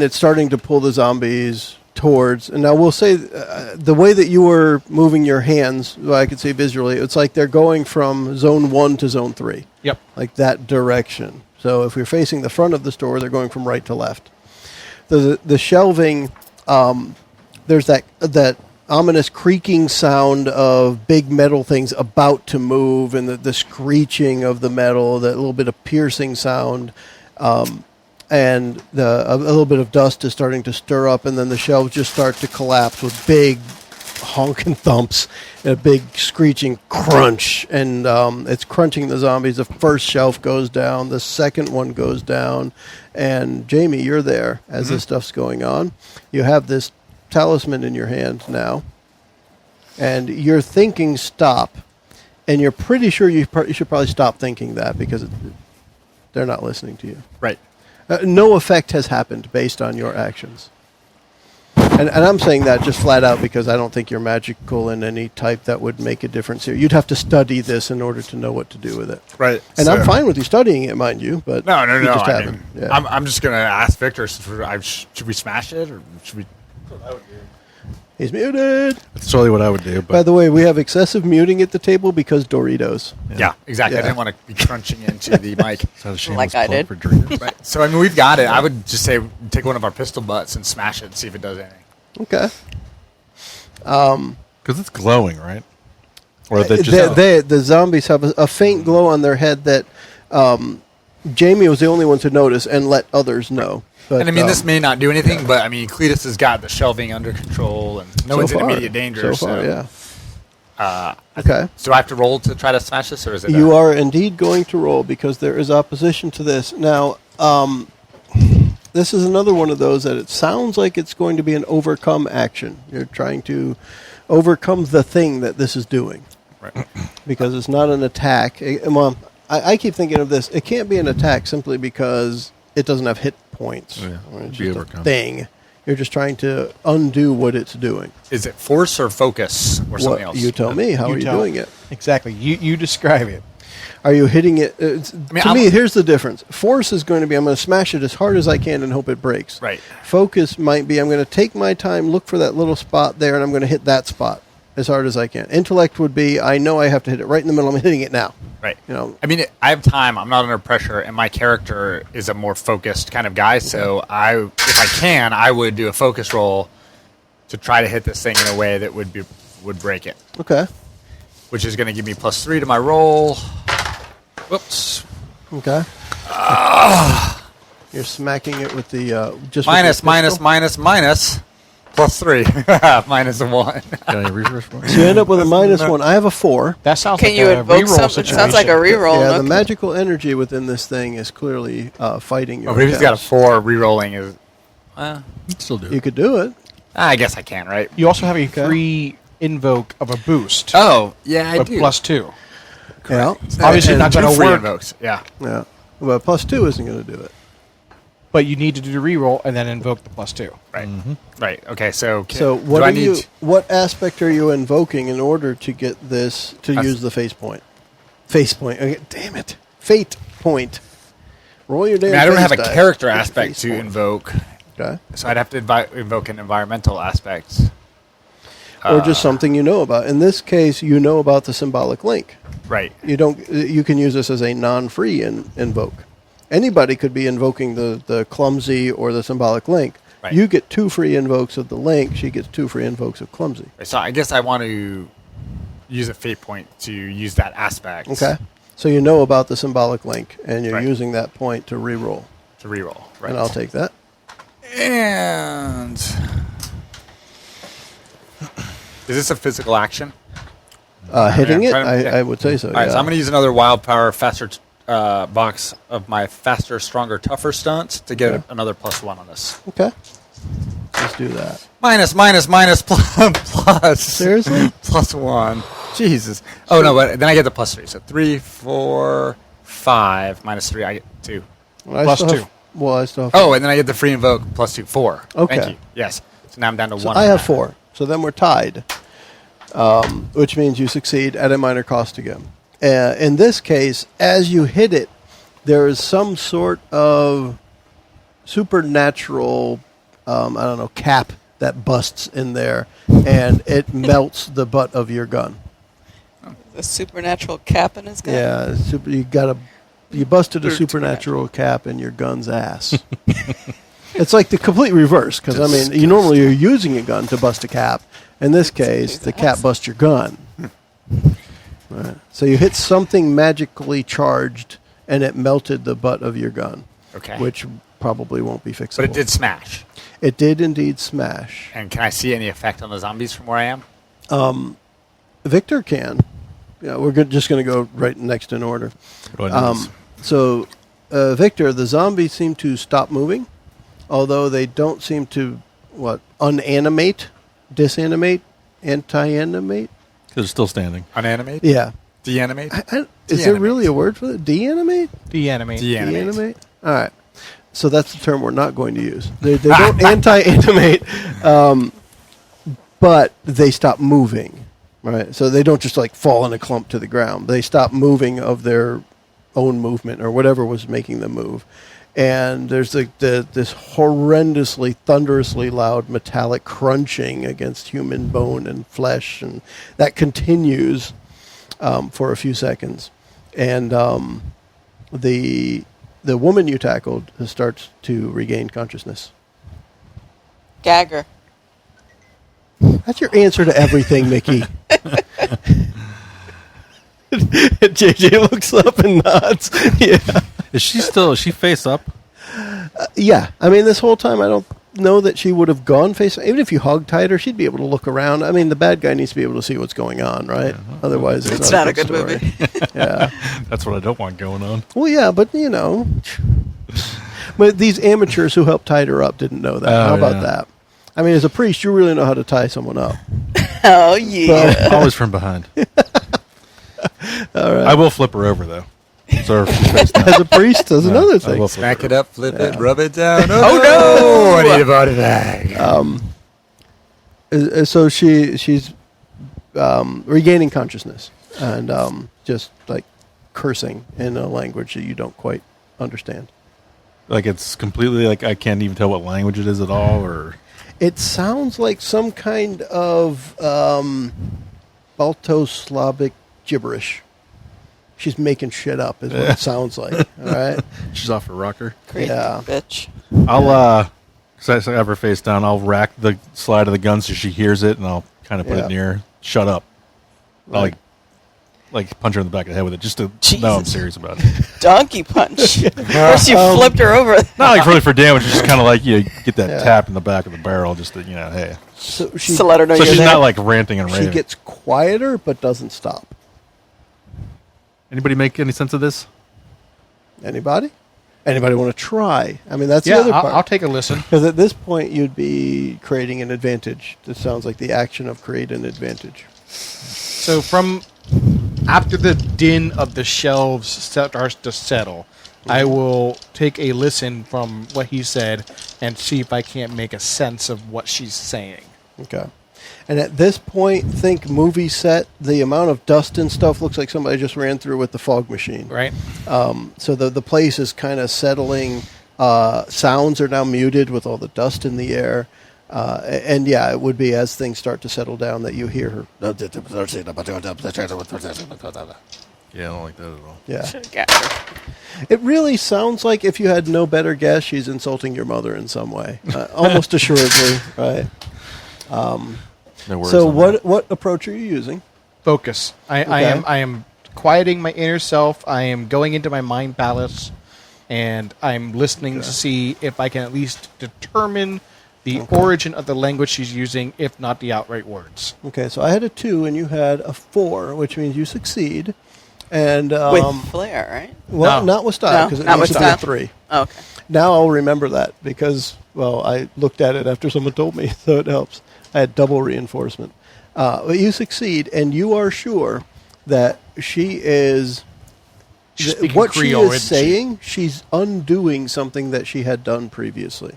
it's starting to pull the zombies towards. And now we'll say the way that you were moving your hands, well, I could see visually, it's like they're going from zone 1 to zone 3. Yep. Like that direction. So if we're facing the front of the store, they're going from right to left. The shelving, there's that ominous creaking sound of big metal things about to move, and the screeching of the metal, that little bit of piercing sound, and a little bit of dust is starting to stir up, and then the shelves just start to collapse with big honking thumps and a big screeching crunch, and it's crunching the zombies. The first shelf goes down, the second one goes down, and Jamie, you're there as this stuff's going on. You have this talisman in your hand now, and you're thinking stop, and you're pretty sure you should probably stop thinking that because they're not listening to you. Right. No effect has happened based on your actions. And I'm saying that just flat out because I don't think you're magical in any type that would make a difference here. You'd have to study this in order to know what to do with it. Right. And I'm fine with you studying it, mind you, but No. you just I haven't. mean, Yeah. I'm just gonna ask Victor. Should we smash it or should we? He's muted. That's totally what I would do. But By the way, we have excessive muting at the table because Doritos. Yeah, exactly. Yeah. I didn't want to be crunching into the mic. is that a shameless Like I plug did. for drinkers? Right. So I mean, we've got it. I would just say take one of our pistol butts and smash it and see if it does anything. Okay. Because it's glowing, right? Or that just the zombies have a faint glow on their head that Jamie was the only one to notice and let others know. But, and I mean, this may not do anything, but I mean, Cletus has got the shelving under control, and no one's in immediate danger. So far, yeah. Okay. So I have to roll to try to smash this, or is it? You are indeed going to roll because there is opposition to this. Now, this is another one of those that it sounds like it's going to be an overcome action. You're trying to overcome the thing that this is doing. Right. Because it's not an attack. Well, I keep thinking of this. It can't be an attack simply because it doesn't have hit points. Yeah, It's be just a overcome. thing. You're just trying to undo what it's doing. Is it force or focus or something else? You tell me. How are you doing it? Exactly. You describe it. Are you hitting it? To me, here's the difference. Force is going to be I'm going to smash it as hard as I can and hope it breaks. Right. Focus might be I'm going to take my time, look for that little spot there, and I'm going to hit that spot as hard as I can. Intellect would be I know I have to hit it right in the middle. I'm hitting it now. Right. You know. I mean, I have time. I'm not under pressure, and my character is a more focused kind of guy. So if I can, I would do a focus roll to try to hit this thing in a way that would break it. Okay. Which is going to give me +3 to my roll. Whoops. Okay. You're smacking it with the just Minus, with the pistol? minus. +3. -1. Can I refresh one? So you end up with a -1. I have a 4. That sounds Can like you a invoke reroll something? situation. Sounds like a reroll. Yeah, the Okay. magical energy within this thing is clearly fighting your Oh, but if he's got a attacks. 4, re-rolling is... You can still do You it. could do it. I guess I can, right? You also have a free invoke of a boost Oh, yeah, I with do. +2. Yeah. Obviously And not Two going to free work, invokes, yeah. Yeah. Well, +2 isn't going to do it. but you need to do the reroll and then invoke the +2. Right. Right. Okay. So. So do what I are need you? What aspect are you invoking in order to get this to use the face point? Face point. Okay, damn it. Fate point. Roll your damn. I don't face have a die. character Get the aspect face to point. invoke, Okay. so I'd have to invoke an environmental aspect. Or just something you know about. In this case, you know about the symbolic link. Right. You don't. You can use this as a non-free invoke. Anybody could be invoking the clumsy or the symbolic link. Right. You get 2 free invokes of the link. She gets 2 free invokes of clumsy. So I guess I want to use a fate point to use that aspect. Okay. So you know about the symbolic link, and you're Right. using that point to re-roll. To reroll. Right. And I'll take that. And is this a physical action? Hitting Yeah, it, I'm trying to- I would say so. All right. yeah. So I'm going to use another wild power faster box of my faster, stronger, tougher stunts to get another +1 on this. Okay. Let's do that. Minus, plus. Seriously? +1. Jesus. Oh, no, but then I get the +3. So 3, 4, 5, -3, I get 2. Well, I Plus still 2. have- well, I still have Oh, and then I get the free invoke +2, 4. Okay. Thank you. Yes. So now I'm down to So 1. I on have that. 4. So then we're tied, which means you succeed at a minor cost again. In this case, as you hit it, there is some sort of supernatural, cap that busts in there, and it melts the butt of your gun. The supernatural cap in his gun. Yeah, you busted a They're supernatural cap in your gun's ass. It's like the complete reverse, because I mean, you normally you're using a gun to bust a cap. In this case, the cap busts your gun. Right. So you hit something magically charged, and it melted the butt of your gun. Okay. Which probably won't be fixable. But it did smash. It did indeed smash. And can I see any effect on the zombies from where I am? Victor can. Yeah, we're just going to go right next in order. What do I notice? So, Victor, the zombies seem to stop moving, although they don't seem to, unanimate, disanimate, anti-animate? They're still standing. Unanimate? Yeah. Deanimate? Is there really a word for that? De-animate? Deanimate. Deanimate. All right. So that's the term we're not going to use. They don't anti-animate, but they stop moving, right? So they don't just fall in a clump to the ground. They stop moving of their own movement or whatever was making them move. And there's this horrendously, thunderously loud metallic crunching against human bone and flesh, and that continues for a few seconds. And the woman you tackled starts to regain consciousness. Gagger. That's your answer to everything, Mickie. JJ looks up and nods. Yeah. Is she face up? Yeah. I mean, this whole time I don't know that she would have gone face. Even if you hog-tied her, she'd be able to look around. I mean, the bad guy needs to be able to see what's going on, right? Yeah. Otherwise, It's not a good story. movie. Yeah. That's what I don't want going on. Well, yeah, but but these amateurs who helped tie her up didn't know that. How about that? I mean, as a priest, you really know how to tie someone up. Oh, yeah. Always from behind. All right. I will flip her over though. So if she face down. As a priest, that's another I thing. will flip Smack her it up, flip it, rub it down. Oh, no! I need a body bag. So she's regaining consciousness and just like cursing in a language that you don't quite understand. Like it's completely like I can't even tell what language it is at all, or It sounds like some kind of Balto-Slavic gibberish. She's making shit up is what it sounds like. All right. she's off her rocker. Crazy Yeah. bitch. I'll because I have her face down. I'll rack the slide of the gun so she hears it, and I'll kind of put Yeah. it near her. Shut up. I'll Right. like punch her in the back of the head with it, just to know I'm Jesus. serious about it. Donkey punch. First you flipped her over. Not like really for damage, just kind of like you get that Yeah. tap in the back of the barrel, just to hey. So she, To let her know So you're she's there. not like ranting and she raving. gets quieter but doesn't stop. Anybody make any sense of this? Anybody? Anybody want to try? I mean, that's the Yeah, other part. I'll take a listen. Because at this point, you'd be creating an advantage. This sounds like the action of create an advantage. So from after the din of the shelves starts to settle, I will take a listen from what he said and see if I can't make a sense of what she's saying. Okay. And at this point, think movie set. The amount of dust and stuff looks like somebody just ran through with the fog machine. Right? So the place is kind of settling. Sounds are now muted with all the dust in the air. And yeah, it would be as things start to settle down that you hear her. Yeah, I don't like that at all. Yeah. Got her. It really sounds like, if you had no better guess, she's insulting your mother in some way. Almost assuredly, right? No worries So on that. what approach are you using? Focus. I Okay. am quieting my inner self. I am going into my mind palace, and I'm listening to see if I can at least determine the origin of the language she's using, if not the outright words. Okay, so I had a 2 and you had a 4, which means you succeed. And With flair, right? well, No. not with style, because No, it not needs with to be a style. 3. Oh, okay. Now I'll remember that because, well, I looked at it after someone told me, so it helps. I had double reinforcement. But you succeed, and you are sure that she is... She's speaking what Creole, she is isn't she? saying, she's undoing something that she had done previously.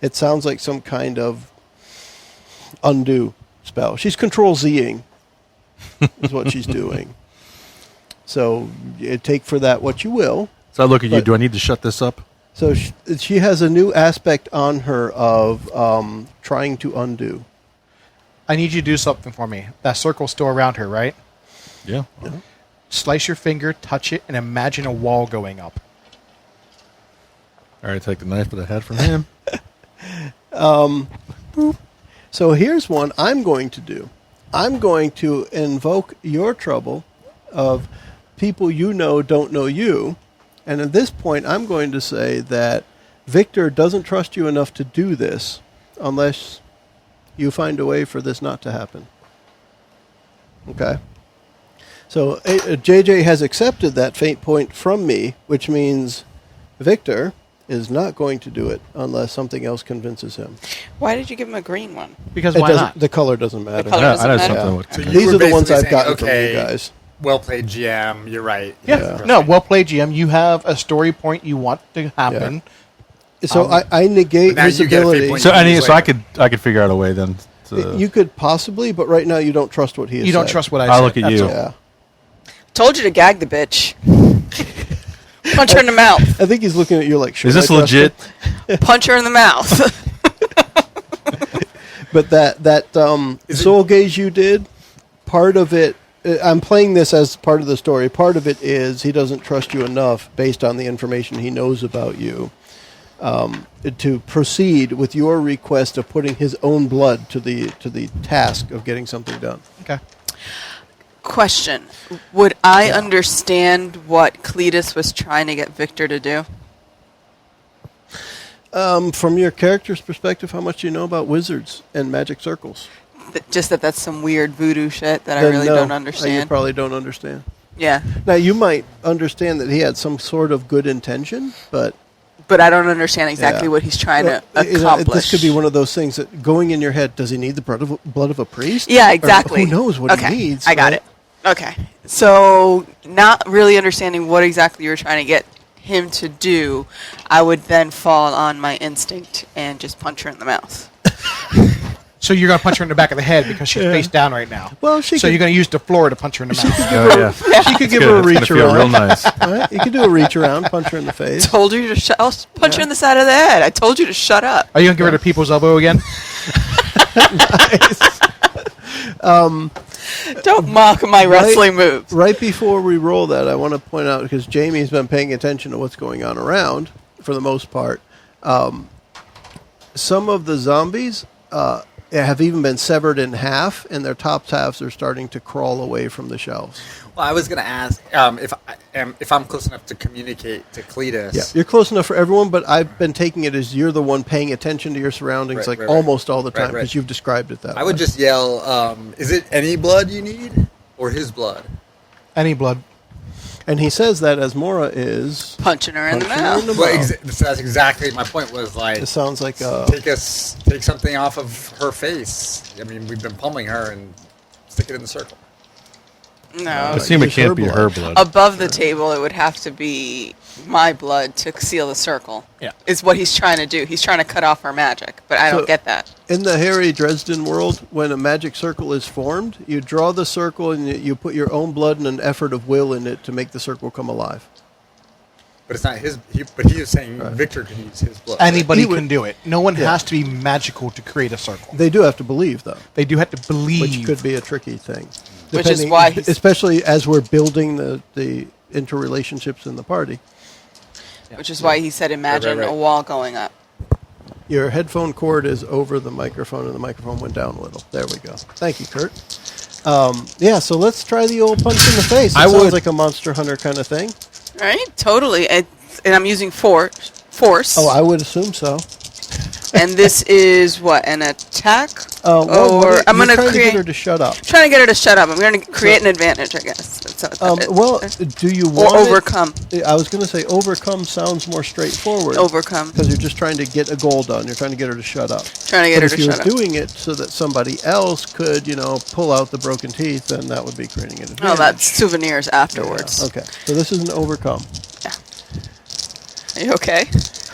It sounds like some kind of undo spell. She's Control-Z-ing is what she's doing. So take for that what you will. So I look at you. But- Do I need to shut this up? So she has a new aspect on her of trying to undo. I need you to do something for me. That circle's still around her, right? Yeah. Slice your finger, touch it, and imagine a wall going up. All right, take the knife that I had from him. So here's one I'm going to do. I'm going to invoke your trouble of people you know don't know you. And at this point, I'm going to say that Victor doesn't trust you enough to do this unless you find a way for this not to happen. Okay? So JJ has accepted that fate point from me, which means Victor is not going to do it unless something else convinces him. Why did you give him a green one? Because It why doesn't- not? The color doesn't matter. color doesn't matter. Yeah. With, So you These were are the ones basically I've gotten saying, from you guys. Well played, GM. You're right. Yeah. No, well played, GM. You have a story point you want to happen. So I negate But now his you get a fate ability. point. so You can use I later. could figure out a way then. To, You could possibly, but right now you don't trust what he has You don't said. trust what I I'll said. look at That's you. all. Yeah. Told you to gag the bitch. Punch her in the mouth. I think he's looking at you like, should is this I trust legit? him? Punch her in the mouth. But that soul gaze you did, part of it, I'm playing this as part of the story. Part of it is he doesn't trust you enough based on the information he knows about you to proceed with your request of putting his own blood to the task of getting something done. Okay. Question: would I understand what Cletus was trying to get Victor to do? From your character's perspective, how much do you know about wizards and magic circles? Just that's some weird voodoo shit that I Then really no, don't You understand. probably don't understand. Yeah, Now, you might understand that he had some sort of good intention, but but I don't understand exactly Yeah. what he's trying to you know, accomplish. this could be one of those things that going in your head, does he need the blood of a priest? Yeah, Or exactly. who knows what okay, he needs? I got right? it. Okay. So, not really understanding what exactly you were trying to get him to do, I would then fall on my instinct and just punch her in the mouth. So you're going to punch her in the back of the head because she's face down right now. Well, she so could- you're going to use the floor to punch her in the mouth. Oh, yeah. She could give Good. her a It's gonna reach feel around. real nice. Right? You could do a reach around, punch her in the face. Told you to I'll punch her in the side of the head. I told you to shut up. Are you going to give her the people's elbow again? Don't mock my wrestling moves. Right before we roll that, I want to point out, because Jamie's been paying attention to what's going on around, for the most part, some of the zombies have even been severed in half, and their top halves are starting to crawl away from the shelves. Well, I was going to ask if I'm close enough to communicate to Cletus. Yeah, you're close enough for everyone, but I've been taking it as you're the one paying attention to your surroundings, Right, like right. almost all the Right, time, because right. you've described it that way. I would just yell, is it any blood you need or his blood? Any blood. And he says that as Mora is Punching her in the punching her mouth. in the Well, mouth. so that's exactly my point. Was like It sounds like take something off of her face. I mean, we've been pummeling her and stick it in the circle. No. Assume it use can't her be blood. her blood. Above the table, it would have to be my blood to seal the circle. Yeah. Is what he's trying to do. He's trying to cut off her magic, but I So- don't get that. in the Harry Dresden world, when a magic circle is formed, you draw the circle and you put your own blood and an effort of will in it to make the circle come alive. But it's not his. But he is saying Victor can use his blood. Anybody He would- can do it. No one Yeah. has to be magical to create a circle. They do have to believe, though, They do have to believe. which could be a tricky thing. Which is why he's- especially as we're building the interrelationships in the party. Which is why he said, imagine right. a wall going up. Your headphone cord is over the microphone, and the microphone went down a little. There we go. Thank you, Kurt. Yeah, so let's try the old punch in the face. It I sounds would. like a Monster Hunter kind of thing. Right? Totally. And I'm using force. Oh, I would assume so. And this is what, an attack? What or I'm you're going trying to to get create. her to shut up. Trying to get her to shut up. I'm going to create an advantage, I guess. That's what that is. Well, do you or want it- overcome. I was going to say overcome sounds more straightforward. Overcome. Because you're just trying to get a goal done. You're trying to get her to shut up. Trying to get But her if to you shut were up. doing it so that somebody else could, pull out the broken teeth, then that would be creating an advantage. Oh, that's souvenirs afterwards. Okay, so this is an overcome. Are you okay?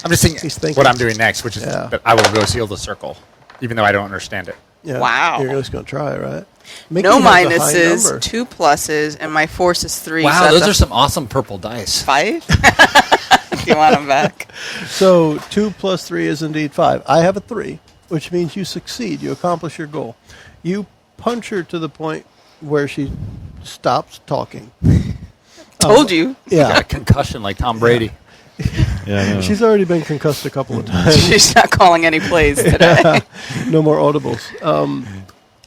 I'm just He's thinking thinking. what I'm doing next, which is Yeah. that I will go seal the circle, even though I don't understand it. Yeah. Wow. You're just going to try, right? Mickey No has a high minuses, number. 2 pluses, and my force is 3. Wow, so those that's are a some awesome purple dice. 5? Do you want them back? So 2 plus 3 is indeed 5. I have a 3, which means you succeed. You accomplish your goal. You punch her to the point where she stops talking. Told you. Got a Yeah. concussion like Tom Brady. Yeah, I know. She's already been concussed a couple of times. She's not calling any plays today. No more audibles.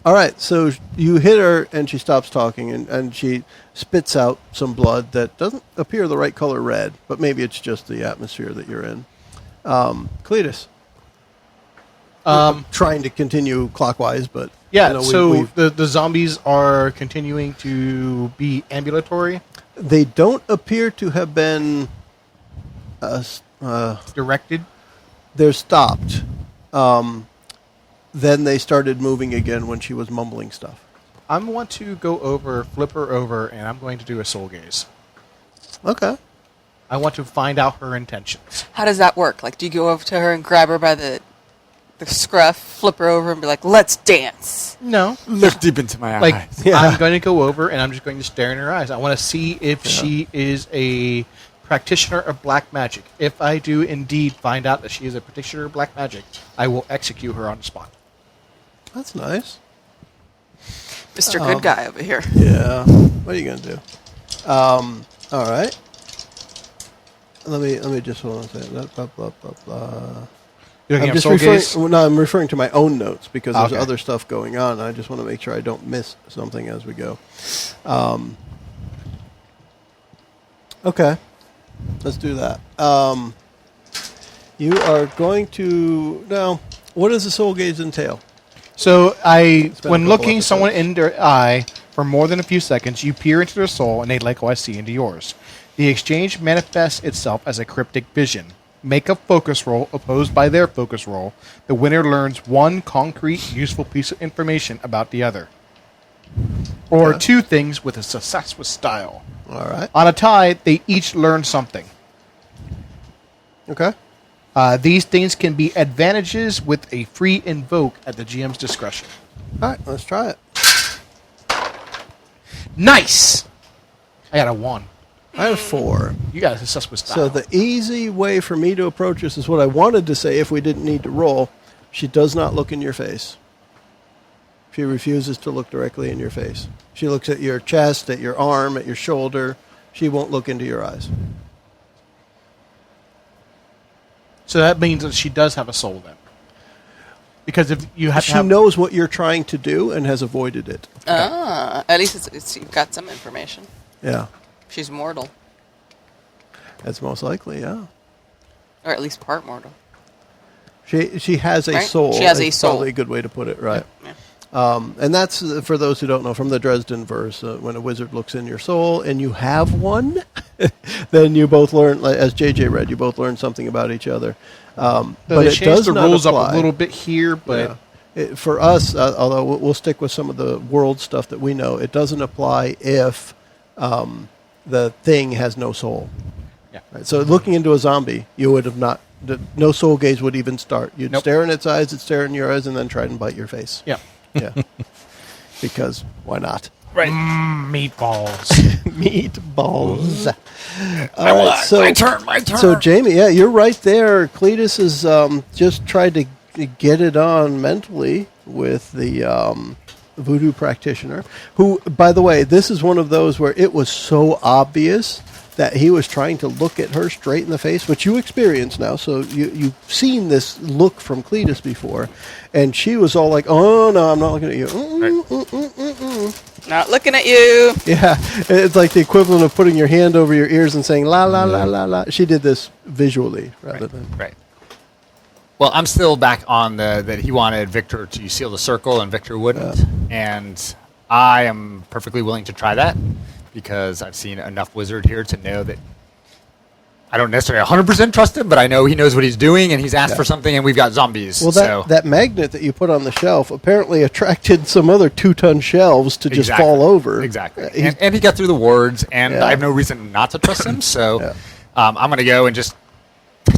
All right, so you hit her and she stops talking and she spits out some blood that doesn't appear the right color red, but maybe it's just the atmosphere that you're in. Cletus. Trying to continue clockwise, but Yeah, so we've- the zombies are continuing to be ambulatory, they don't appear to have been. directed. They're stopped. Then they started moving again when she was mumbling stuff. I want to go over, flip her over, and I'm going to do a soul gaze. Okay. I want to find out her intentions. How does that work? Like, do you go over to her and grab her by the scruff, flip her over, and be like, let's dance? No. Look deep into my Like, eyes. Yeah. I'm going to go over and I'm just going to stare in her eyes. I want to see if she is a practitioner of black magic. If I do indeed find out that she is a practitioner of black magic, I will execute her on the spot. That's nice. Mr. Good Guy over here. Yeah. What are you going to do? All right. Let me just hold on a second. Blah, blah, blah, blah, blah. You're looking I'm at just soul referring. gaze? Well, no, I'm referring to my own notes because there's Okay. other stuff going on. I just want to make sure I don't miss something as we go. Okay, let's do that. You are going to now. What does the soul gaze entail? So been a when couple looking episodes. someone in their eye for more than a few seconds, you peer into their soul, and they likewise see into yours. The exchange manifests itself as a cryptic vision. Make a focus roll opposed by their focus roll. The winner learns one concrete, useful piece of information about the other, or Okay. two things with a success with style. All right. On a tie, they each learn something. Okay. These things can be advantages with a free invoke at the GM's discretion. All right. Let's try it. Nice! I got a 1. I had a 4. You got a success with style. So the easy way for me to approach this is what I wanted to say if we didn't need to roll. She does not look in your face. She refuses to look directly in your face. She looks at your chest, at your arm, at your shoulder. She won't look into your eyes. So that means that she does have a soul then. Because if you have to She have... knows what you're trying to do and has avoided it. At least you've got some information. Yeah. She's mortal, That's most likely, yeah. or at least part mortal. She has a Right? soul. She has a It's soul. Probably a good way to put it, right. Yeah. And that's, for those who don't know, from the Dresden verse, when a wizard looks in your soul and you have one, then you both learn, like, as JJ read, you both learn something about each other. So But they it changed does the not rules apply. up a little bit here, but For us, although we'll stick with some of the world stuff that we know, it doesn't apply if the thing has no soul. yeah. Right? So looking into a zombie, you would have not, no soul gaze would even start. You'd Nope. stare in its eyes, it'd stare in your eyes, and then try and bite your face. Yeah. Yeah. Because why not? Right. Meatballs. Meatballs. All right, so, My turn. so Jamie, yeah, you're right there. Cletus has just tried to get it on mentally with the voodoo practitioner, who, by the way, this is one of those where it was so obvious that he was trying to look at her straight in the face, which you experience now, so you've seen this look from Cletus before, and she was all like, oh, no, I'm not looking at you. Not looking at you. Yeah, it's like the equivalent of putting your hand over your ears and saying, la, la, la, la, la. She did this visually rather than... Right. Well, I'm still back on that he wanted Victor to seal the circle and Victor wouldn't. And I am perfectly willing to try that because I've seen enough wizard here to know that I don't necessarily 100% trust him, but I know he knows what he's doing and he's asked for something and we've got zombies. Well, so. that magnet that you put on the shelf apparently attracted some other 2-ton shelves to just Exactly. fall over. Exactly. He's- And he got through the wards, and Yeah. I have no reason not to trust him. So Yeah. I'm going to go and just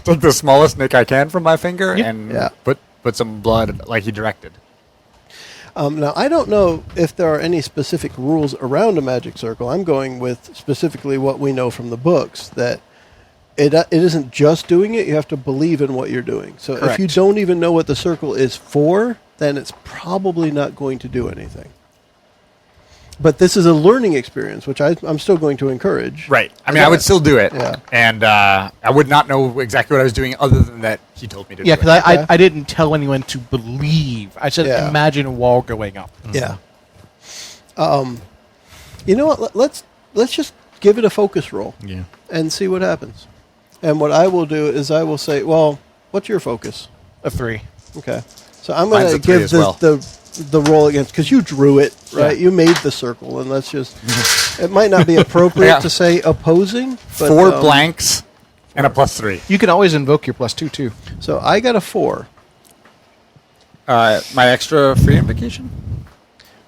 take the smallest nick I can from my finger and Yeah. put some blood like he directed. Now, I don't know if there are any specific rules around a magic circle. I'm going with specifically what we know from the books, that it isn't just doing it. You have to believe in what you're doing. So if you Correct. don't even know what the circle is for, then it's probably not going to do anything. But this is a learning experience, which I'm still going to encourage. Right. I mean, I would still do it. Yeah. And I would not know exactly what I was doing other than that he told me to Yeah, do it. because Okay. I didn't tell anyone to believe. I said, Yeah. imagine a wall going up. Yeah. You know what? Let's just give it a focus roll. Yeah. And see what happens. And what I will do is I will say, well, what's your focus? A 3. Okay. So I'm Mine's going a to 3 give as well. the roll against, because you drew it, right? Yeah. You made the circle, and let's just, it might not be appropriate Yeah. to say opposing. But, 4 blanks and a +3. You can always invoke your +2, too. So I got a 4. My extra free invocation?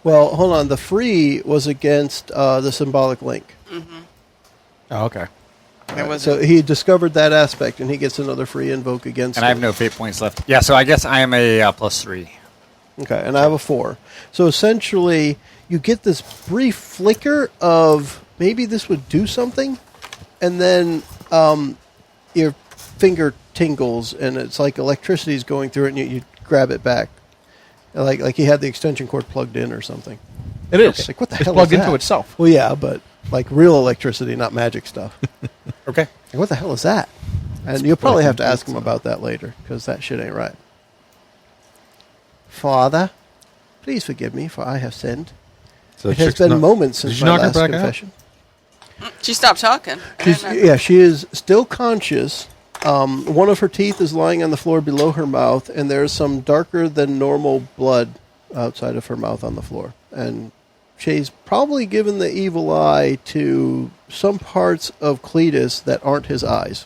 Well, hold on. The free was against the symbolic link. Oh, okay. There was So he discovered that aspect, and he gets another free invoke against And I have it. no fate points left. Yeah, so I guess I am a +3. Okay, and I have a 4. So essentially, you get this brief flicker of maybe this would do something, and then your finger tingles, and it's like electricity is going through it, and you grab it back. Like he had the extension cord plugged in or something. It is. Like, what the it's hell plugged is into that? itself. Well, yeah, but like real electricity, not magic stuff. Okay. Like, what the hell is that? And you'll probably have to ask him about that later, because that shit ain't right. Father, please forgive me, for I have sinned. So It has been moments Did since you my knock her last back out? confession. She stopped talking. She is still conscious. One of her teeth is lying on the floor below her mouth, and there's some darker than normal blood outside of her mouth on the floor. And she's probably given the evil eye to some parts of Cletus that aren't his eyes.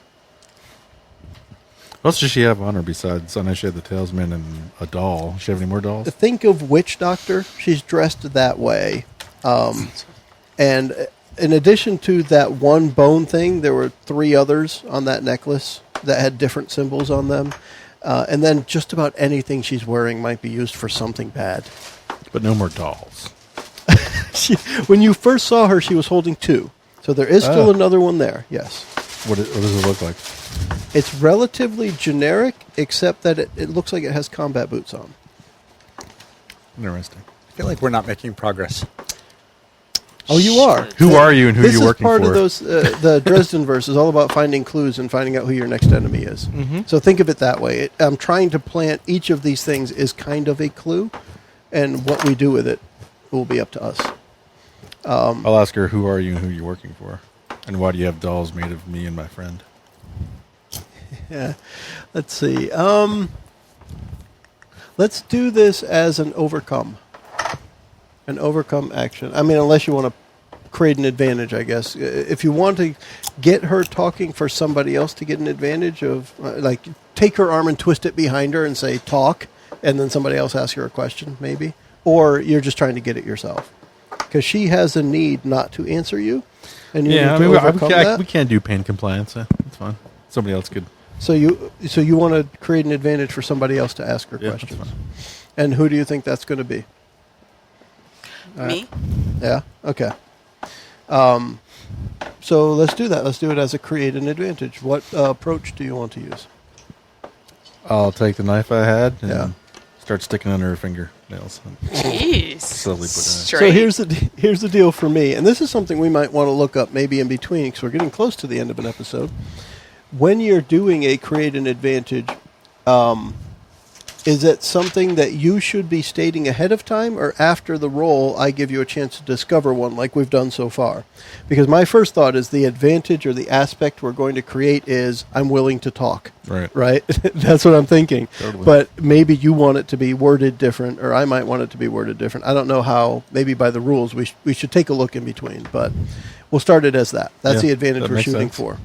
What else does she have on her besides? I know she had the talisman and a doll. Does she have any more dolls? Think of Witch Doctor. She's dressed that way. And in addition to that one bone thing, there were 3 others on that necklace that had different symbols on them. And then just about anything she's wearing might be used for something bad. But no more dolls. When you first saw her, she was holding 2. So there is still another one there, yes. What does it look like? It's relatively generic, except that it looks like it has combat boots on. Interesting. I feel like we're not making progress. Oh, you are. Who are you and who are This you is working part for? of those. The Dresden verse is all about finding clues and finding out who your next enemy is. So think of it that way. I'm trying to plant each of these things is kind of a clue, and what we do with it will be up to us. I'll ask her who are you and who you're working for, and why do you have dolls made of me and my friend? Yeah. Let's see. Let's do this as an overcome. An overcome action. I mean, unless you want to create an advantage, I guess. If you want to get her talking for somebody else to get an advantage of, like, take her arm and twist it behind her and say, talk, and then somebody else asks her a question, maybe. Or you're just trying to get it yourself. Because she has a need not to answer you. And you need to overcome that. we can't do pain compliance. That's fine. Somebody else could. So you want to create an advantage for somebody else to ask her That's questions. fine. And who do you think that's going to be? Me? Yeah? Okay. So let's do that. Let's do it as a create an advantage. What approach do you want to use? I'll take the knife I had and Yeah. start sticking under her fingernails. Jeez. Slowly put it in. So Straight. here's the deal for me, and this is something we might want to look up maybe in between because we're getting close to the end of an episode. When you're doing a create an advantage, is it something that you should be stating ahead of time, or after the roll I give you a chance to discover one like we've done so far? Because my first thought is the advantage or the aspect we're going to create is I'm willing to talk. Right? That's what I'm thinking. Totally. But maybe you want it to be worded different, or I might want it to be worded different. I don't know how. Maybe by the rules we should take a look in between, but we'll start it as that. That's the advantage that we're makes shooting sense. for.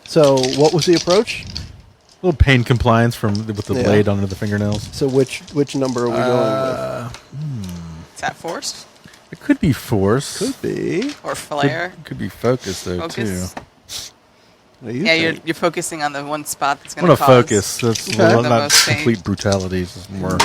So what was the approach? A little pain compliance with the Yeah. blade under the fingernails. So which number are we going Is that forced? It could be force. with? Could be. Or flare? Could be focus though Focus? too. What do you Yeah, think? you're focusing on the one spot that's I going want to to cause. focus. That's Okay. well, The not most pain. complete brutality. It's more.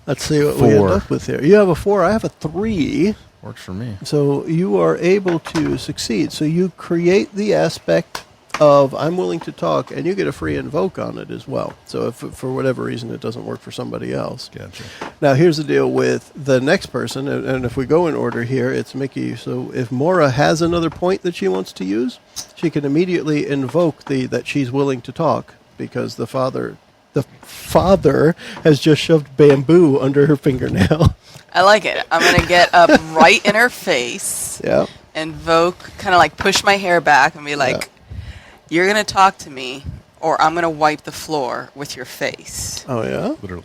Let's see what we end 4. up with here. You have a 4. I have a 3. Works for me. So you are able to succeed. So you create the aspect of I'm willing to talk, and you get a free invoke on it as well. So if for whatever reason it doesn't work for somebody else. Gotcha. Now here's the deal with the next person, and if we go in order here, it's Mickie. So if Mora has another point that she wants to use, she can immediately invoke that she's willing to talk, because the father has just shoved bamboo under her fingernail. I like it. I'm going to get up right in her face, Yeah. invoke, kind of like push my hair back and be like, you're going to talk to me, or I'm going to wipe the floor with your face. Oh yeah. Literally.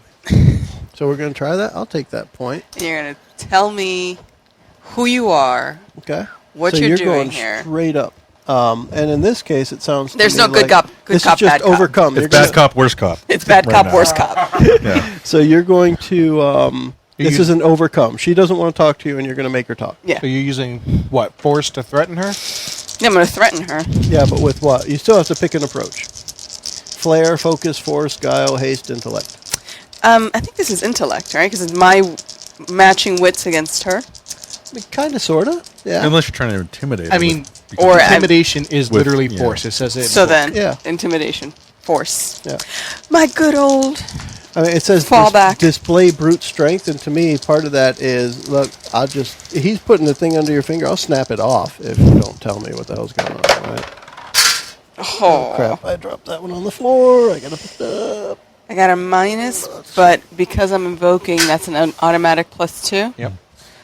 So we're going to try that. I'll take that point. And you're going to tell me who you are, Okay. what so you're going doing here. straight up. And in this case, it sounds to There's me no good like cop, good this cop, is just bad cop. overcome. It's You're bad gonna- cop, worst cop. It's bad Right cop, now. worst cop. Yeah. So you're going to. This You- is an overcome. She doesn't want to talk to you, and you're going to make her talk. Yeah. So you're using what, force to threaten her? Yeah, I'm going to threaten her. Yeah, but with what? You still have to pick an approach. Flair, focus, force, guile, haste, intellect. I think this is intellect, right? Because it's my matching wits against her. Kind of, sort of. Yeah. Unless you're trying to intimidate. I her mean, with- because- or intimidation is With- literally yeah. force. It says it. in So bold. then, Yeah. intimidation, force. Yeah. My good old. I mean, it says Fall back. display brute strength, and to me, part of that is, look, he's putting the thing under your finger. I'll snap it off if you don't tell me what the hell's going on, right? Oh, Crap, I dropped that one on the floor. I gotta pick it up. I got a minus, but because I'm invoking, that's an automatic +2. Yep.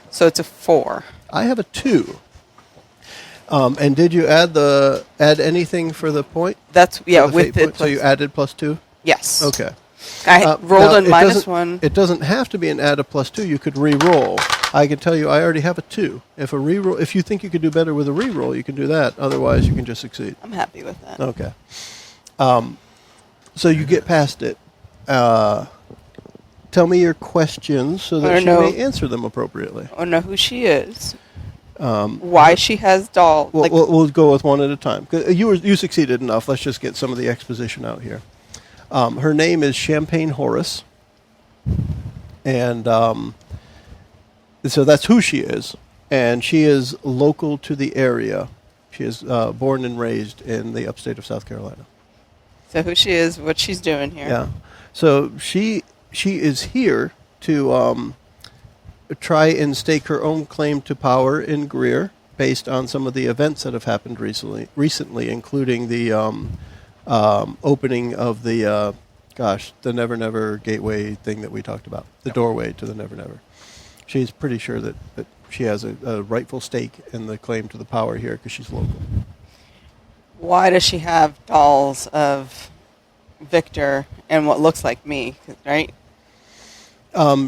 So it's a 4. I have a 2. And did you add anything for the point? That's, yeah, For the with fate it. point? So you added +2? Yes. Okay. I rolled Now, a -1. It doesn't have to be an add a +2. You could re-roll. I can tell you, I already have a 2. If you think you could do better with a re-roll, you can do that. Otherwise, you can just succeed. I'm happy with that. Okay. So you get past it. Tell me your questions so that she may answer them appropriately. I don't know who she is. Why she has doll. We'll go with one at a time. You succeeded enough. Let's just get some of the exposition out here. Her name is Champagne Horace. And so that's who she is. And she is local to the area. She is born and raised in the upstate of South Carolina. So who she is, what she's doing here. Yeah. So she is here to try and stake her own claim to power in Greer based on some of the events that have happened recently, including the opening of the Never Never Gateway thing that we talked about, the doorway to the Never Never. She's pretty sure that she has a rightful stake in the claim to the power here because she's local. Why does she have dolls of Victor and what looks like me, right?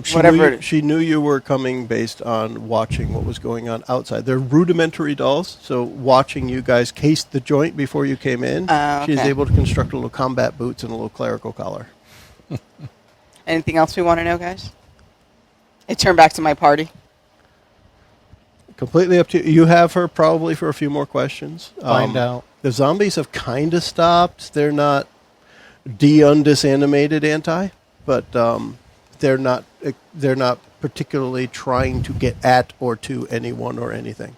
She knew you were coming based on watching what was going on outside. They're rudimentary dolls, so watching you guys case the joint before you came in, she's able to construct a little combat boots and a little clerical collar. Anything else we want to know, guys? I turn back to my party. Completely up to you. You have her probably for a few more questions. Find out. The zombies have kind of stopped. They're not undisanimated anti, but they're not particularly trying to get at or to anyone or anything.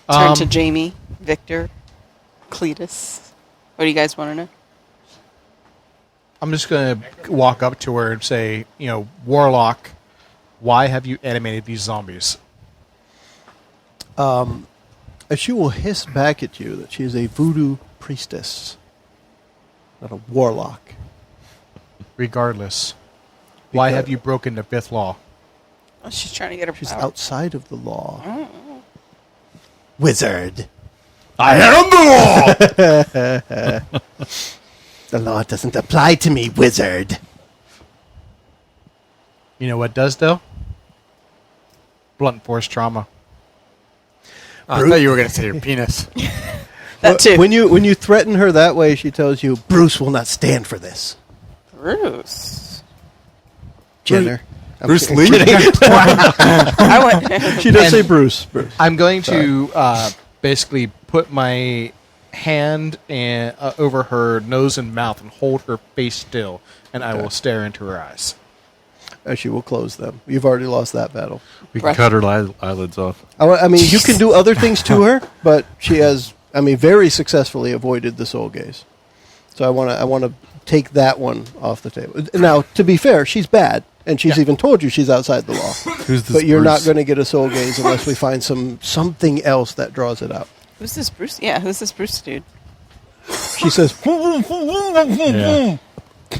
Turn to Jamie, Victor, Cletus. What do you guys want to know? I'm just going to walk up to her and say, Warlock, why have you animated these zombies? She will hiss back at you that she is a voodoo priestess, not a warlock. Regardless, why have you broken the 5th law? Oh, she's trying to get her She's power. outside of the law. Wizard. I am the law! The law doesn't apply to me, wizard. You know what does, though? Blunt force trauma. I thought you were going to say your penis. That too. When you threaten her that way, she tells you, Bruce will not stand for this. Bruce. Jenner. Bruce Lee? I went. She does say Bruce. I'm going to basically put my hand over her nose and mouth and hold her face still, and I will stare into her eyes. She will close them. You've already lost that battle. We can cut her eyelids off. I mean, you can do other things to her, but she has, very successfully avoided the soul gaze. So I want to take that one off the table. Now, to be fair, she's bad, and she's even told you she's outside the law. Who's this but you're Bruce? not going to get a soul gaze unless we find something else that draws it out. Who's this Bruce? Yeah, who's this Bruce dude? She says, Yeah.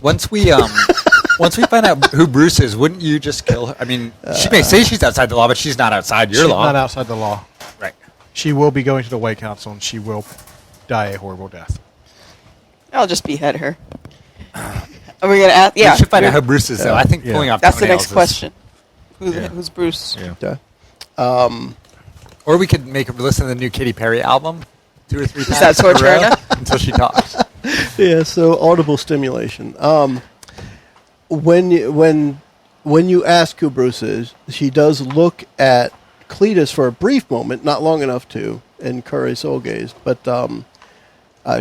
Once we find out who Bruce is, wouldn't you just kill her? I mean, she may say she's outside the law, but she's not outside your She's law. not outside the law. Right. She will be going to the White Council, and she will die a horrible death. I'll just behead her. Are we going to ask? Yeah. We should find out who Bruce is, though. I think pulling off That's the toenails next is- question. Who's Bruce? Yeah. okay. Or we could make her listen to the new Katy Perry album 2 or 3 times. that in a torture row enough? until she talks. Yeah, so audible stimulation. When you ask who Bruce is, she does look at Cletus for a brief moment, not long enough to incur a soul gaze, but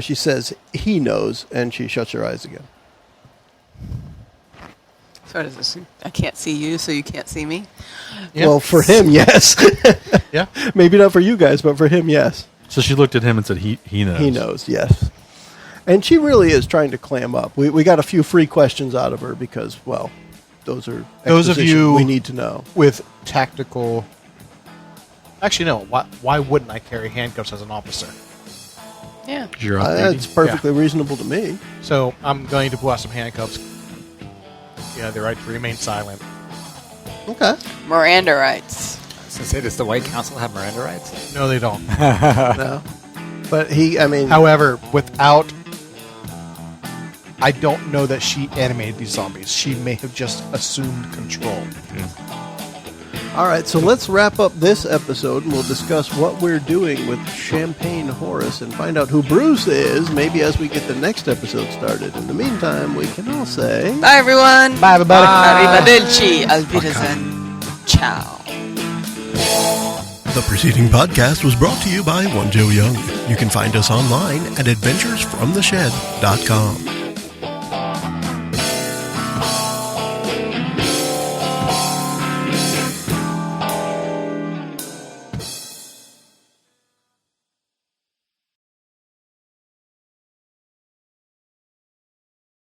she says he knows, and she shuts her eyes again. So what is this? I can't see you, so you can't see me? Yeah. Well, for him, yes. Yeah. Maybe not for you guys, but for him, yes. So she looked at him and said, he knows. He knows, yes. And she really is trying to clam up. We got a few free questions out of her because, well, those are Those of exposition you- we need to know. With tactical Actually, no. Why wouldn't I carry handcuffs as an officer? Yeah. You're off duty. It's perfectly reasonable to me. So I'm going to pull out some handcuffs. Yeah, the right to remain silent. Okay. Miranda rights. I was gonna say, does the White Council have Miranda rights? No, they don't. No. But However, I don't know that she animated these zombies. She may have just assumed control. all right, so let's wrap up this episode and we'll discuss what we're doing with Champagne Horace and find out who Bruce is, maybe as we get the next episode started. In the meantime, we can all say... Bye, everyone. Bye, everybody. Arrivederci. Auf Wiedersehen. Ciao. The preceding podcast was brought to you by One Joe Young. You can find us online at adventuresfromtheshed.com.